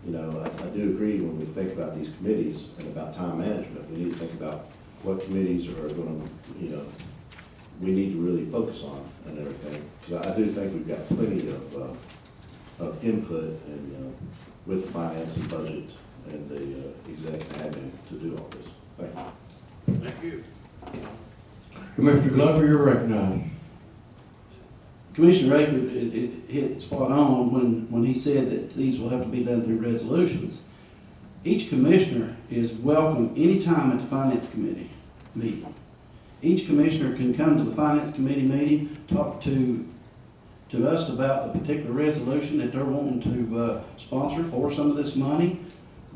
you know, I do agree when we think about these committees and about time management, we need to think about what committees are going to, you know, we need to really focus on and everything. Because I do think we've got plenty of input and with the finance and budget and the executive admin to do all this. Thank you. Thank you. Commissioner Glover, you're recognized. Commissioner Akers it hit spot on when he said that these will have to be done through resolutions. Each commissioner is welcome anytime at the Finance Committee meeting. Each commissioner can come to the Finance Committee meeting, talk to us about the particular resolution that they're wanting to sponsor for some of this money.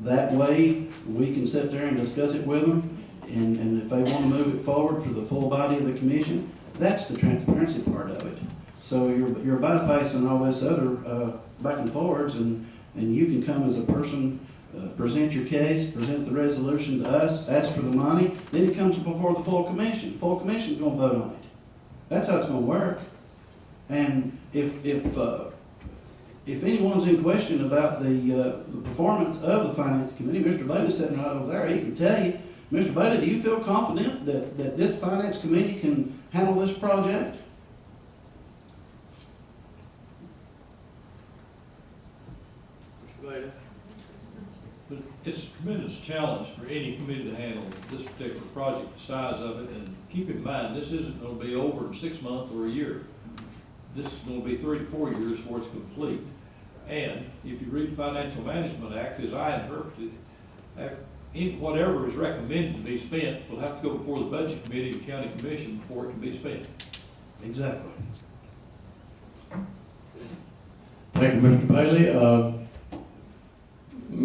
That way, we can sit there and discuss it with them, and if they want to move it forward for the full body of the commission, that's the transparency part of it. So you're bypassing all this other back and forwards, and you can come as a person, present your case, present the resolution to us, ask for the money, then it comes before the full commission. The full commission's going to vote on it. That's how it's going to work. And if anyone's in question about the performance of the Finance Committee, Mr. Bailey's sitting right over there, he can tell you. Mr. Bailey, do you feel confident that this Finance Committee can handle this project? Mr. Bailey? But it's a tremendous challenge for any committee to handle this particular project, the size of it, and keep in mind, this isn't gonna be over in 6 months or a year. This is gonna be 3 to 4 years before it's complete. And if you read the Financial Management Act, as I interpreted it, whatever is recommended to be spent will have to go before the Budget Committee and County Commission before it can be spent. Exactly. Thank you, Mr. Bailey.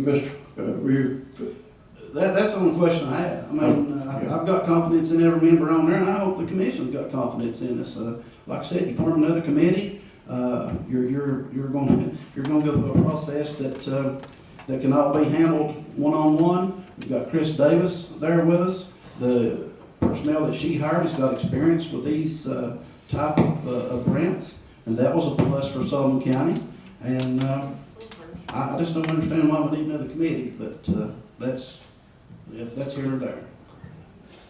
Mr., were you, That's the only question I have. I mean, I've got confidence in every member on there, and I hope the commission's got confidence in us. Like I said, you form another committee, you're gonna go through a process that can all be handled one-on-one. We've got Chris Davis there with us. The personnel that she hired has got experience with these type of grants, and that was a plus for Sullivan County. And I just don't understand why we need another committee, but that's here or there.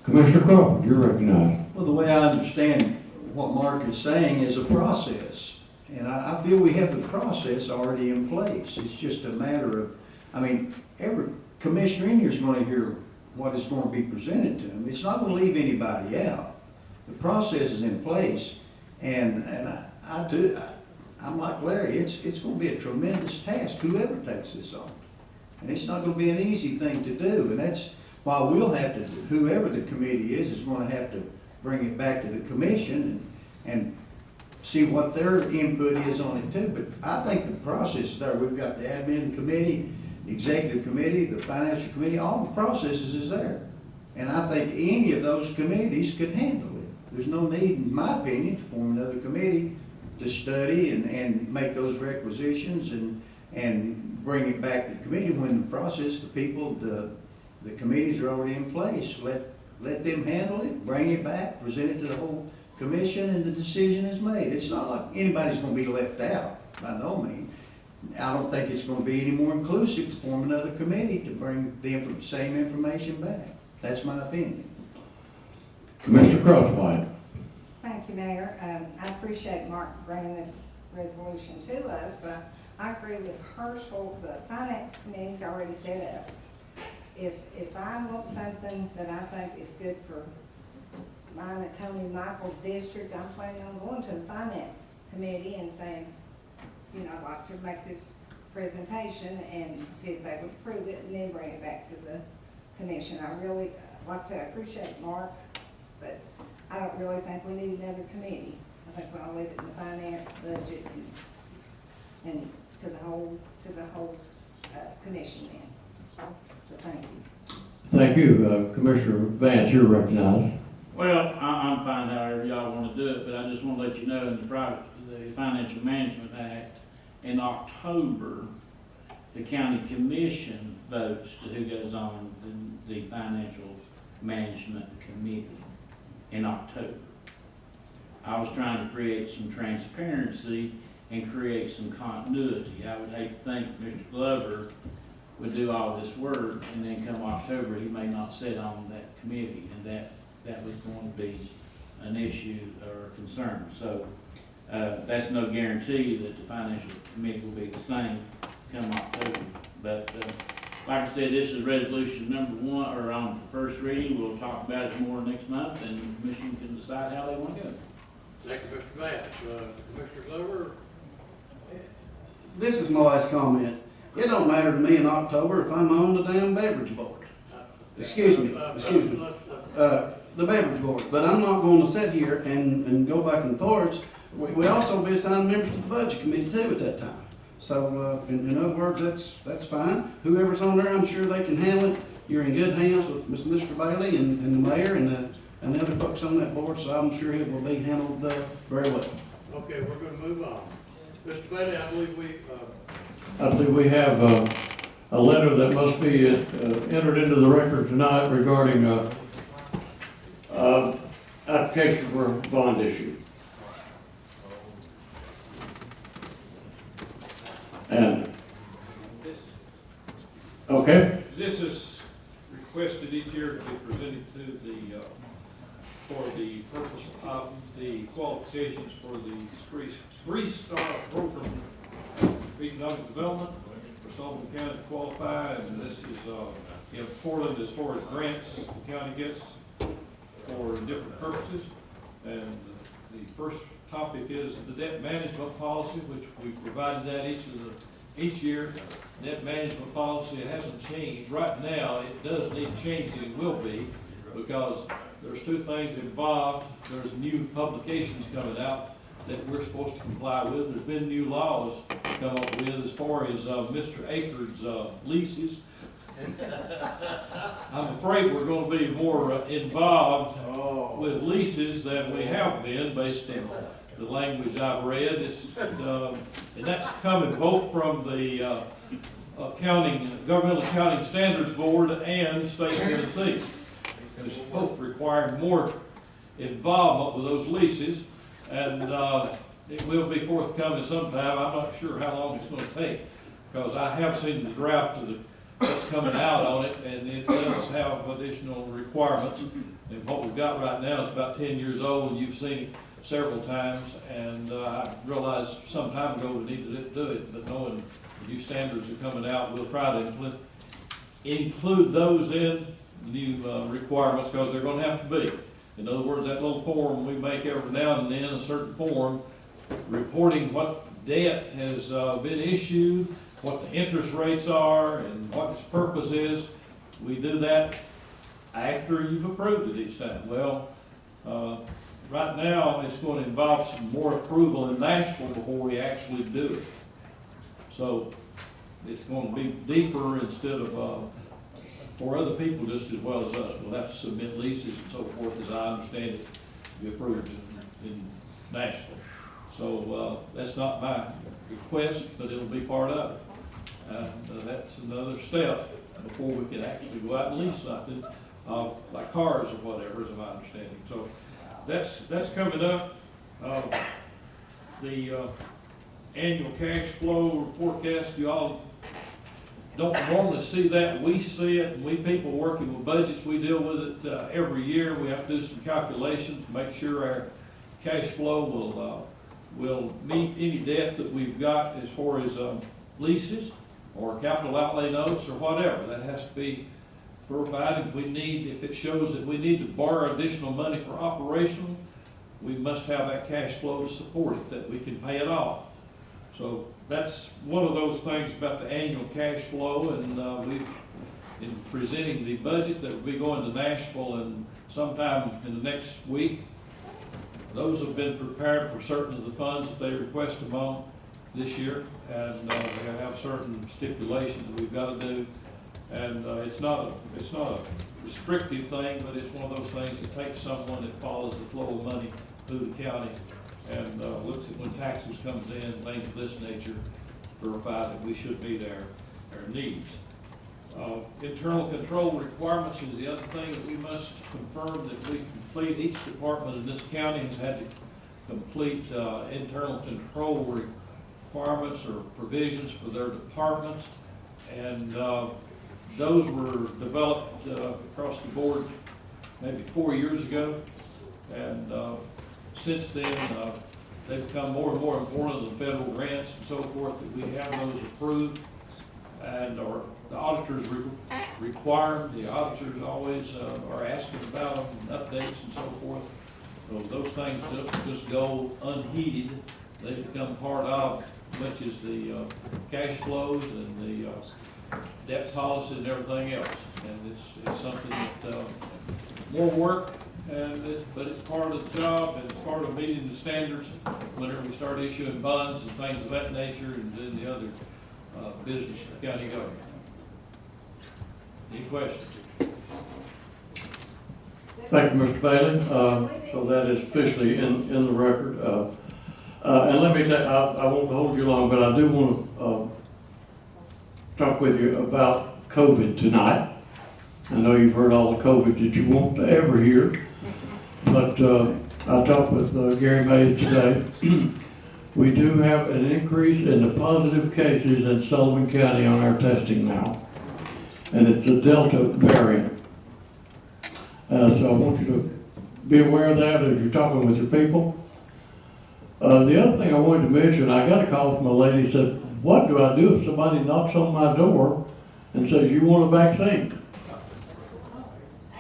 Commissioner Crawford, you're recognized. Well, the way I understand what Mark is saying is a process. And I feel we have the process already in place. It's just a matter of, I mean, every commissioner in here is going to hear what is going to be presented to them. It's not going to leave anybody out. The process is in place. And I'm like Larry, it's going to be a tremendous task, whoever takes this on. And it's not going to be an easy thing to do. And that's why we'll have to, whoever the committee is going to have to bring it back to the commission and see what their input is on it too. But I think the process is there. We've got the admin committee, the executive committee, the financial committee, all the processes is there. And I think any of those committees could handle it. There's no need, in my opinion, to form another committee to study and make those requisitions and bring it back to the committee when the process, the people, the committees are already in place. Let them handle it, bring it back, present it to the whole commission, and the decision is made. It's not like anybody's going to be left out, by no means. I don't think it's going to be any more inclusive to form another committee to bring the same information back. That's my opinion. Commissioner Crosswhite. Thank you, Mayor. I appreciate Mark bringing this resolution to us, but I agree with Herschel. The finance committee's already set up. If I want something that I think is good for mine at Tony Michael's district, I'm planning on going to the finance committee and saying, you know, I'd like to make this presentation and see if they would approve it and then bring it back to the commission. I really, like I said, I appreciate Mark, but I don't really think we need another committee. I think we'll leave it in the finance budget and to the whole commission then. So thank you. Thank you. Commissioner Vance, you're recognized. Well, I'm fine however y'all want to do it, but I just want to let you know in the Financial Management Act, in October, the county commission votes to who goes on the Financial Management Committee in October. I was trying to create some transparency and create some continuity. I would hate to think Mr. Glover would do all this work and then come October, he may not sit on that committee, and that was going to be an issue or a concern. So that's no guarantee that the financial committee will be the same come October. But like I said, this is resolution number 1, or on for first reading. We'll talk about it more next month, and the commission can decide how they want to go. Thank you, Mr. Vance. Commissioner Glover? This is my last comment. It don't matter to me in October if I'm on the damn beverage board. Excuse me. The beverage board. But I'm not going to sit here and go back and forth. We also be assigned members to the budget committee too at that time. So in other words, that's fine. Whoever's on there, I'm sure they can handle it. You're in good hands with Mr. Bailey and the mayor and the other folks on that board. So I'm sure it will be handled very well. Okay, we're going to move on. Mr. Bailey, I believe we have a letter that must be entered into the record tonight regarding application for a bond issue. And, okay. This is requested each year to be presented to for the purpose of the qualifications for the three-star program of economic development for Sullivan County to qualify, and this is important as far as grants the county gets for different purposes. And the first topic is the debt management policy, which we provided that each year. Debt management policy, it hasn't changed. Right now, it does need changing. It will be, because there's two things involved. There's new publications coming out that we're supposed to comply with. There's been new laws come up with as far as Mr. Akers' leases. I'm afraid we're gonna be more involved with leases than we have been based on the language I've read. And that's coming both from the Governmental Accounting Standards Board and State of Tennessee. It's both requiring more involvement with those leases, and it will be forthcoming sometime. I'm not sure how long it's gonna take, because I have seen the draft of what's coming out on it, and it does have additional requirements. And what we've got right now is about 10 years old, and you've seen it several times, and I realized some time ago we needed to do it, but knowing the new standards are coming out, we'll try to include those in new requirements, because they're gonna have to be. In other words, that little form we make every now and then, a certain form, reporting what debt has been issued, what the interest rates are, and what its purpose is. We do that after you've approved it each time. Well, right now, it's going to involve some more approval in Nashville before we actually do it. So it's going to be deeper instead of for other people just as well as us. We'll have to submit leases and so forth, as I understand it, to be approved in Nashville. So that's not my request, but it'll be part of it. That's another step before we can actually go out and lease something, like cars or whatever, is my understanding. So that's coming up. The annual cash flow forecast, you all don't normally see that. We see it, and we people working with budgets, we deal with it every year. We have to do some calculations to make sure our cash flow will meet any debt that we've got as far as leases or capital outlay notes or whatever. That has to be verified. If it shows that we need to borrow additional money for operational, we must have that cash flow to support it, that we can pay it off. So that's one of those things about the annual cash flow, and in presenting the budget that will be going to Nashville and sometime in the next week. Those have been prepared for certain of the funds that they request among this year, and they have certain stipulations that we've got to do. And it's not a restrictive thing, but it's one of those things that takes someone that follows the flow of money through the county and looks at when taxes comes in, things of this nature, verify that we should meet our needs. Internal control requirements is the other thing that we must confirm that we complete. Each department in this county has had to complete internal control requirements or provisions for their departments, and those were developed across the board maybe 4 years ago, and since then they've become more and more important than federal grants and so forth, that we have those approved, and the auditors require, the auditors always are asking about them and updates and so forth. So those things just go unheeded. They become part of, much as the cash flows and the debt policy and everything else. And it's something that more work, but it's part of the job, and it's part of meeting the standards whenever we start issuing bonds and things of that nature, and then the other business of the county government. Any questions? Thank you, Mr. Bailey. So that is officially in the record. And let me tell you, I won't hold you long, but I do want to talk with you about COVID tonight. I know you've heard all the COVID that you want to ever hear, but I talked with Gary Mays today. We do have an increase in the positive cases in Sullivan County on our testing now, and it's a Delta variant. So I want you to be aware of that as you're talking with your people. The other thing I wanted to mention, I got a call from a lady who said, what do I do if somebody knocks on my door and says, you want a vaccine?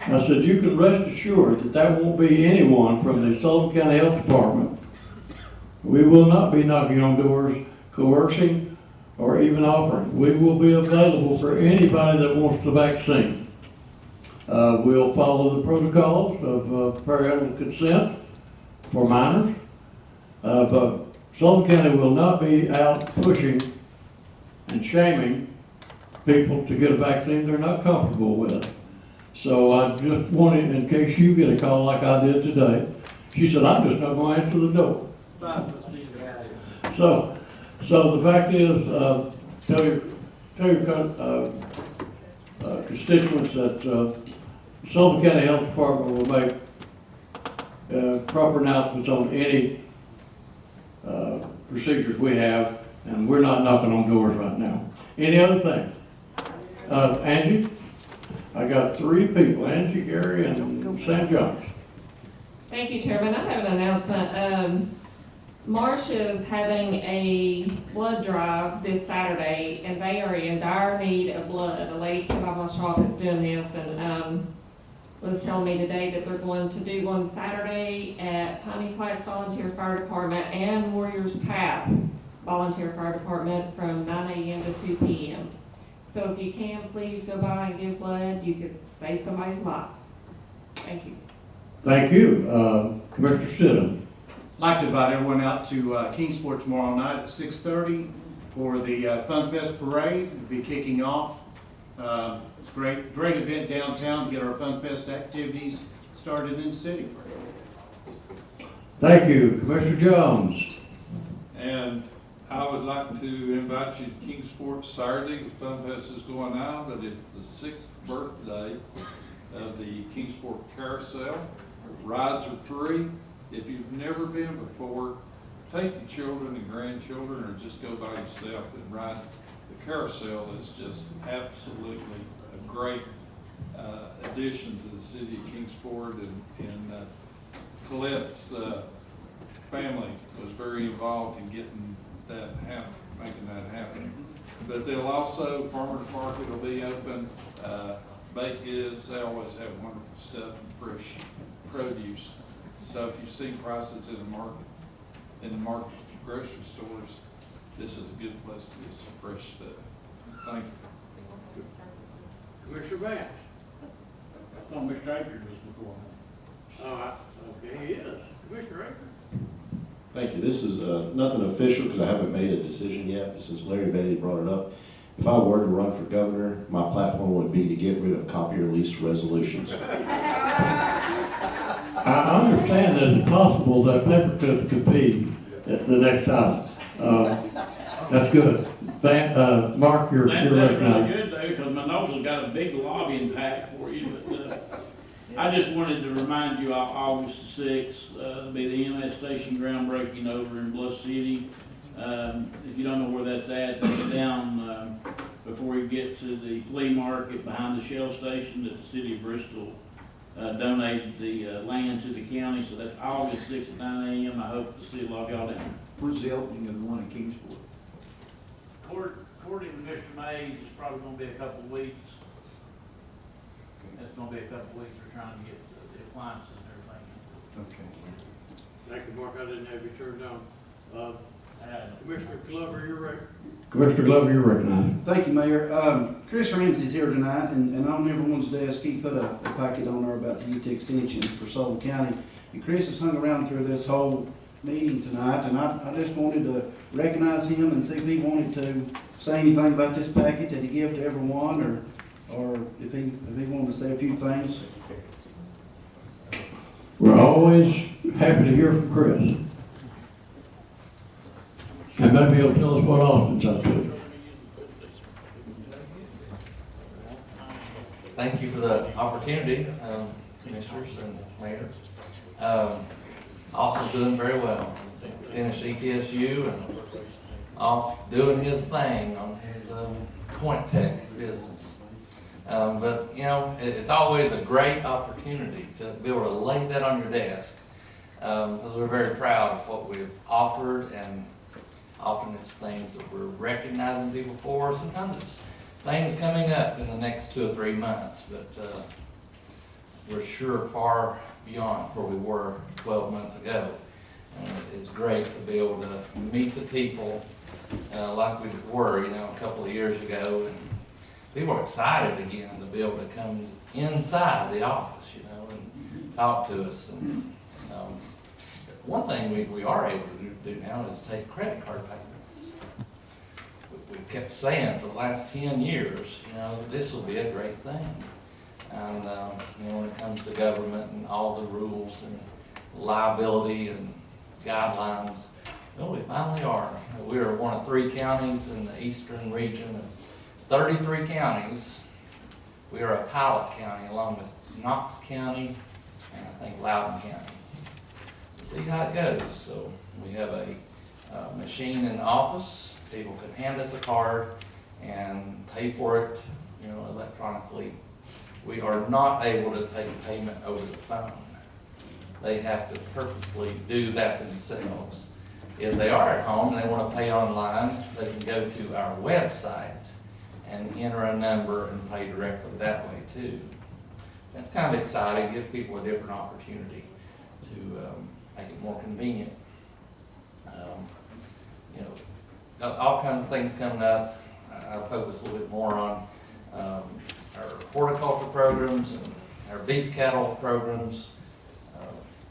I said, you can rest assured that that won't be anyone from the Sullivan County Health Department. We will not be knocking on doors, coercing, or even offering. We will be available for anybody that wants the vaccine. We'll follow the protocols of parental consent for minors, but Sullivan County will not be out pushing and shaming people to get a vaccine they're not comfortable with. So I just wanted, in case you get a call like I did today, she said, I'm just not going to answer the door. So the fact is, tell your constituents that Sullivan County Health Department will make proper announcements on any procedures we have, and we're not knocking on doors right now. Any other thing? Angie? I got 3 people, Angie, Gary, and St. John's. Thank you, Chairman. I have an announcement. Marsh is having a blood drive this Saturday, and they are in dire need of blood. A lady came by my shop that's doing this, and was telling me today that they're going to do one Saturday at Piney Flats Volunteer Fire Department and Warriors Path Volunteer Fire Department from 9 a.m. to 2 p.m. So if you can, please go by and give blood. You could save somebody's life. Thank you. Thank you. Commissioner Stidham. I'd like to invite everyone out to Kingsport tomorrow night at 6:30 for the Fun Fest Parade. It'll be kicking off. It's a great event downtown to get our Fun Fest activities started in the city. Thank you. Commissioner Jones. And I would like to invite you to Kingsport Saturday. The Fun Fest is going on, but it's the 6th birthday of the Kingsport Carousel. Rides are free. If you've never been before, take your children and grandchildren, or just go by yourself and ride. The carousel is just absolutely a great addition to the city of Kingsport, and Colette's family was very involved in getting that happen, making that happen. But they'll also, farmers market will be open, baked goods. They always have wonderful stuff and fresh produce. So if you've seen prices in the market grocery stores, this is a good place to get some fresh stuff. Thank you. Commissioner Vance? I thought Mr. Akers was before. Okay, he is. Commissioner Akers? Thank you. This is nothing official because I haven't made a decision yet, but since Larry Bailey brought it up, if I were to run for governor, my platform would be to get rid of copier lease resolutions. I understand that it's possible that paper clips could be at the next time. That's good. Mark, you're That's recognized. really good though, because Minola's got a big lobbying pack for you, but I just wanted to remind you, August the 6th, will be the EMS station groundbreaking over in Bluff City. If you don't know where that's at, that's down before you get to the flea market behind the Shell station that the city of Bristol donated the land to the county. So that's August 6th at 9 a.m. I hope to see a lot of y'all down. Where's the opening of the one in Kingsport? According to Mr. Mays, it's probably gonna be a couple of weeks. It's gonna be a couple of weeks. We're trying to get the appliances and everything. Okay. Thank you, Mark. I didn't have you turned down. Commissioner Glover, you're right. Commissioner Glover, you're recognized. Thank you, Mayor. Chris Ramsey's here tonight, and on everyone's desk, he put a packet on there about the UT extension for Sullivan County. And Chris has hung around through this whole meeting tonight, and I just wanted to recognize him and see if he wanted to say anything about this packet that he gave to everyone, or if he wanted to say a few things. We're always happy to hear from Chris. And maybe he'll tell us what Austin's up to. Thank you for the opportunity, commissioners and mayor. Austin's doing very well. Finished ETSU and off doing his thing on his point tech business. But you know, it's always a great opportunity to be able to lay that on your desk, because we're very proud of what we've offered, and often it's things that we're recognizing people for. Sometimes it's things coming up in the next 2 or 3 months, but we're sure far beyond where we were 12 months ago. And it's great to be able to meet the people like we were, a couple of years ago. And people are excited again to be able to come inside the office, and talk to us. And one thing we are able to do now is take credit card payments. We kept saying for the last 10 years, you know, this will be a great thing. And, you know, when it comes to government and all the rules and liability and guidelines, well, we finally are. We are one of 3 counties in the eastern region of 33 counties. We are a pilot county along with Knox County and I think Loudoun County. See how it goes. So we have a machine in the office. People can hand us a card and pay for it, you know, electronically. We are not able to take payment over the phone. They have to purposely do that themselves. If they are at home and they want to pay online, they can go to our website and enter a number and pay directly that way too. That's kind of exciting, give people a different opportunity to make it more convenient. You know, all kinds of things coming up. I'll focus a little bit more on our horticulture programs and our beef cattle programs,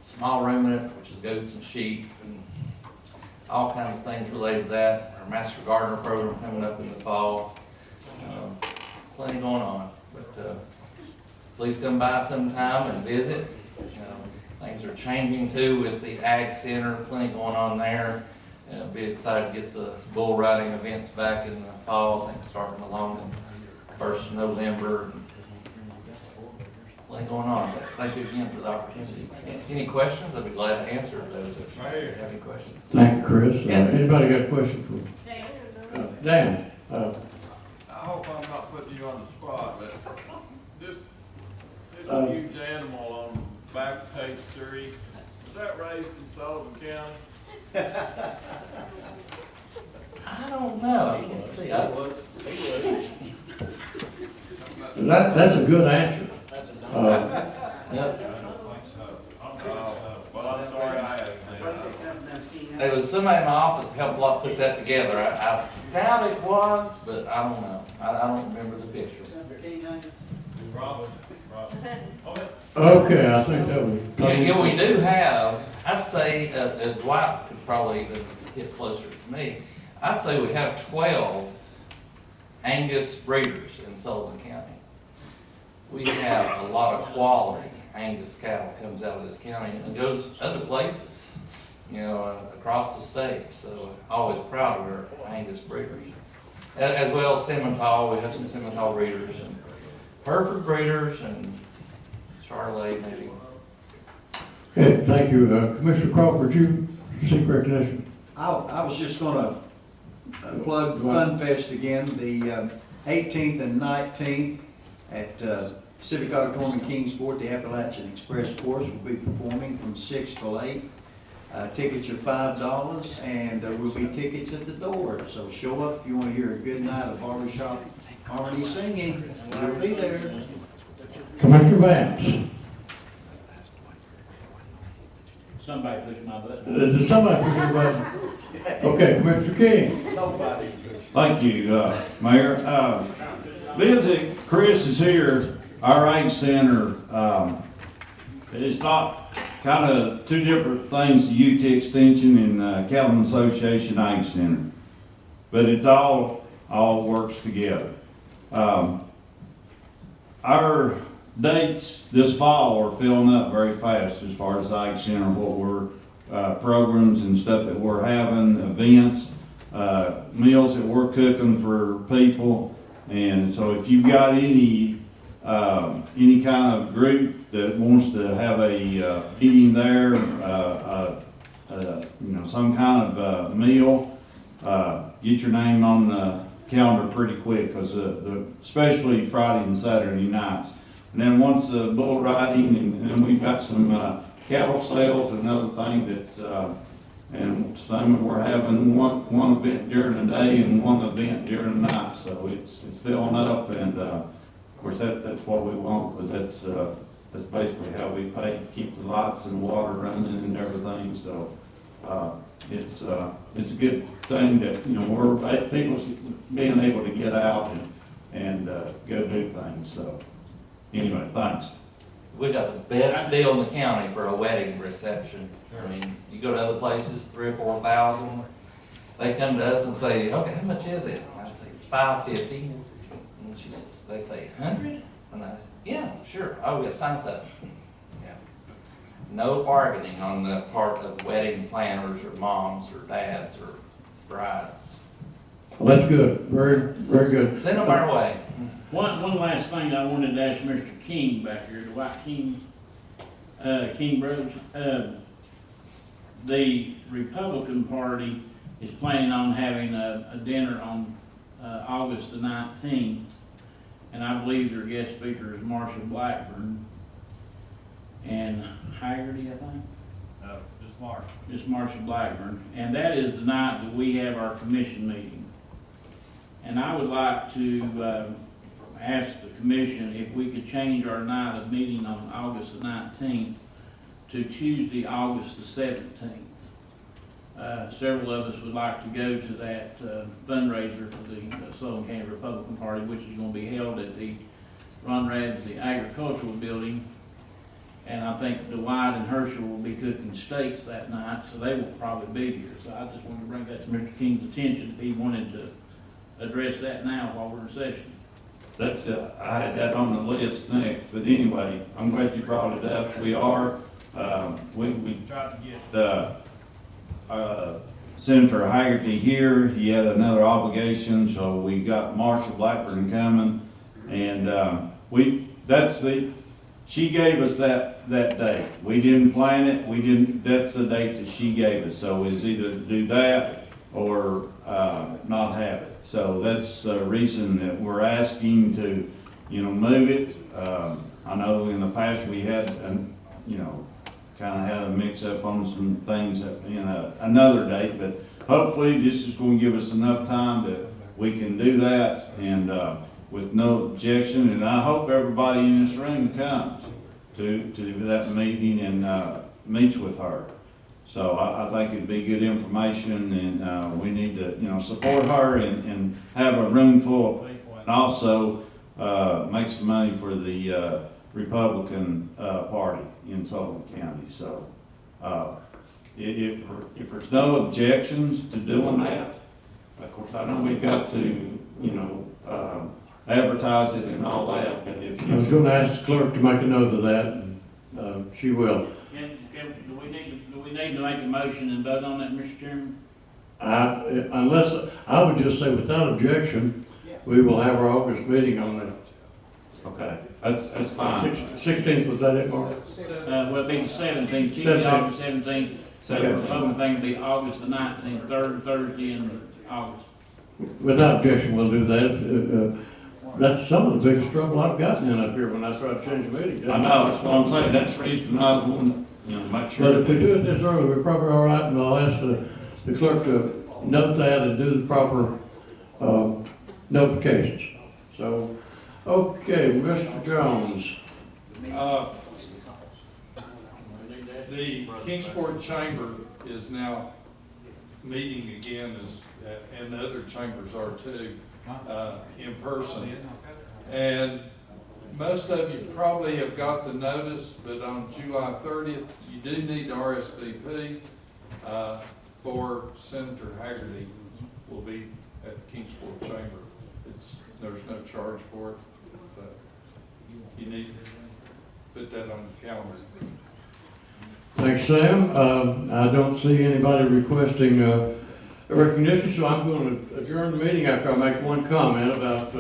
small ruminant, which is goats and sheep, and all kinds of things related to that. Our Master Gardener program coming up in the fall. Plenty going on, but please come by sometime and visit. Things are changing too with the Ag Center, plenty going on there. Be excited to get the bull riding events back in the fall. I think starting along the 1st of November. Plenty going on, but thank you again for the opportunity. Any questions? I'd be glad to answer those if you have any questions. Thank you, Chris. Yes. Anybody got a question for me? Dan? I hope I'm not putting you on the spot, but this huge animal on back of page 3, was that raised in Sullivan County? I don't know. I can't see. That's a good answer. Yep. Well, I'm sorry I asked. There was somebody in my office a couple of put that together. I doubt it was, but I don't know. I don't remember the picture. Okay, I think that was. Yeah, we do have, I'd say, Dwight could probably even hit closer to me. I'd say we have 12 Angus breeders in Sullivan County. We have a lot of quality Angus cattle comes out of this county and goes other places, you know, across the state. So always proud of our Angus breeders. As well as Simmental, we have some Simmental breeders and Hereford breeders and Charolais maybe. Okay, thank you. Commissioner Crawford, you seek recognition? I was just gonna plug Fun Fest again, the 18th and 19th at Civic Auditorium in Kingsport. The Appalachian Express Course will be performing from 6 till 8. Tickets are $5, and there will be tickets at the door. So show up if you want to hear a good night of barbershop harmony singing. We'll be there. Commissioner Vance? Somebody pushed my button. Did somebody push your button? Okay, Commissioner King? Nobody. Thank you, Mayor. Lindsay, Chris is here. Our Ag Center, it's not kind of two different things, the UT Extension and Cattlemen Association Ag Center. But it all works together. Our dates this fall are filling up very fast as far as the Ag Center, what we're, programs and stuff that we're having, events, meals that we're cooking for people. And so if you've got any kind of group that wants to have a meeting there, you know, some kind of meal, get your name on the calendar pretty quick, because especially Friday and Saturday nights. And then once the bull riding, and we've got some cattle sales, another thing that, and some we're having one event during the day and one event during the night, so it's filling up, and of course that's what we want, because that's basically how we pay to keep the lights and the water running and everything. So it's a good thing that, you know, we're people being able to get out and go do things. So anyway, thanks. We got the best deal in the county for a wedding reception. I mean, you go to other places, 3,000 or 4,000. They come to us and say, okay, how much is it? I say, $550. And she says, they say, 100? And I, yeah, sure. Oh, we'll sign something. Yeah. No bargaining on the part of wedding planners or moms or dads or brides. Well, that's good, very, very good. Send them our way. One last thing I wanted to ask Mr. King back here, Dwight King, King Brothers. The Republican Party is planning on having a dinner on August the 19th, and I believe their guest speaker is Marsha Blackburn and Haggerty, I think. No, just Mark. Just Marsha Blackburn, and that is the night that we have our commission meeting. And I would like to ask the commission if we could change our night of meeting on August the 19th to Tuesday, August the 17th. Several of us would like to go to that fundraiser for the Sullivan County Republican Party, which is going to be held at the Ron Radsley Agricultural Building. And I think Dwight and Herschel will be cooking steaks that night, so they will probably be here. So I just wanted to bring that to Mr. King's attention if he wanted to address that now while we're in session. That's, I had that on the list next, but anyway, I'm glad you brought it up. We are, we tried to get, Senator Haggerty here. He had another obligation, so we got Marsha Blackburn coming. And, she gave us that date. We didn't plan it, that's the date that she gave us. So it's either do that or, not have it. So that's the reason that we're asking to, move it. I know in the past we had, kind of had a mix-up on some things in another date, but hopefully this is going to give us enough time that we can do that and with no objection. And I hope everybody in this room comes to that meeting and meets with her. So I think it'd be good information, and we need to, support her and have a room full of people, and also make some money for the Republican Party in Sullivan County. So if there's no objections to doing that, of course, I know we've got to, advertise it and all that. But if I was going to ask the clerk to make a note of that, and she will. Do we need to make a motion and vote on that, Mr. Chairman? Unless, I would just say without objection, we will have our August meeting on the okay, that's fine. 16th, was that it, Mark? Well, it'll be the 17th, Tuesday, August 17th. The Republican thing will be August the 19th, third Thursday in August. Without objection, we'll do that. That's some of the biggest trouble I've gotten in up here when I try to change the meeting. I know, that's what I'm saying. That's the reason I was wanting, make sure. But if we do it this early, we're probably all right, and I'll ask the clerk to note that and do the proper notifications. So, okay, Mr. Jones. The Kingsport Chamber is now meeting again, and the other chambers are too, in person. And most of you probably have got the notice, but on July 30th, you do need to RSVP for Senator Haggerty will be at the Kingsport Chamber. There's no charge for it, so you need to put that on the calendar. Thanks, Sam. I don't see anybody requesting recognition, so I'm going to adjourn the meeting after I make one comment about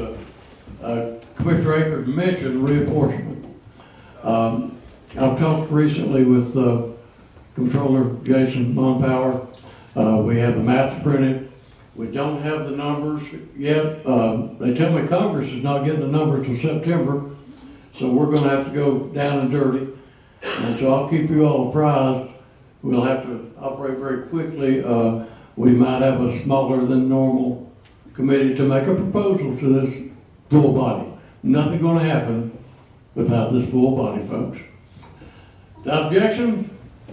Commissioner Akers mentioned reapportionment. I've talked recently with Controller Jason Monpower. We have the maps printed. We don't have the numbers yet. They tell me Congress is not getting the numbers till September, so we're going to have to go down and dirty. And so I'll keep you all apprised. We'll have to operate very quickly. We might have a smaller than normal committee to make a proposal to this full body. Nothing going to happen without this full body, folks. Without objection,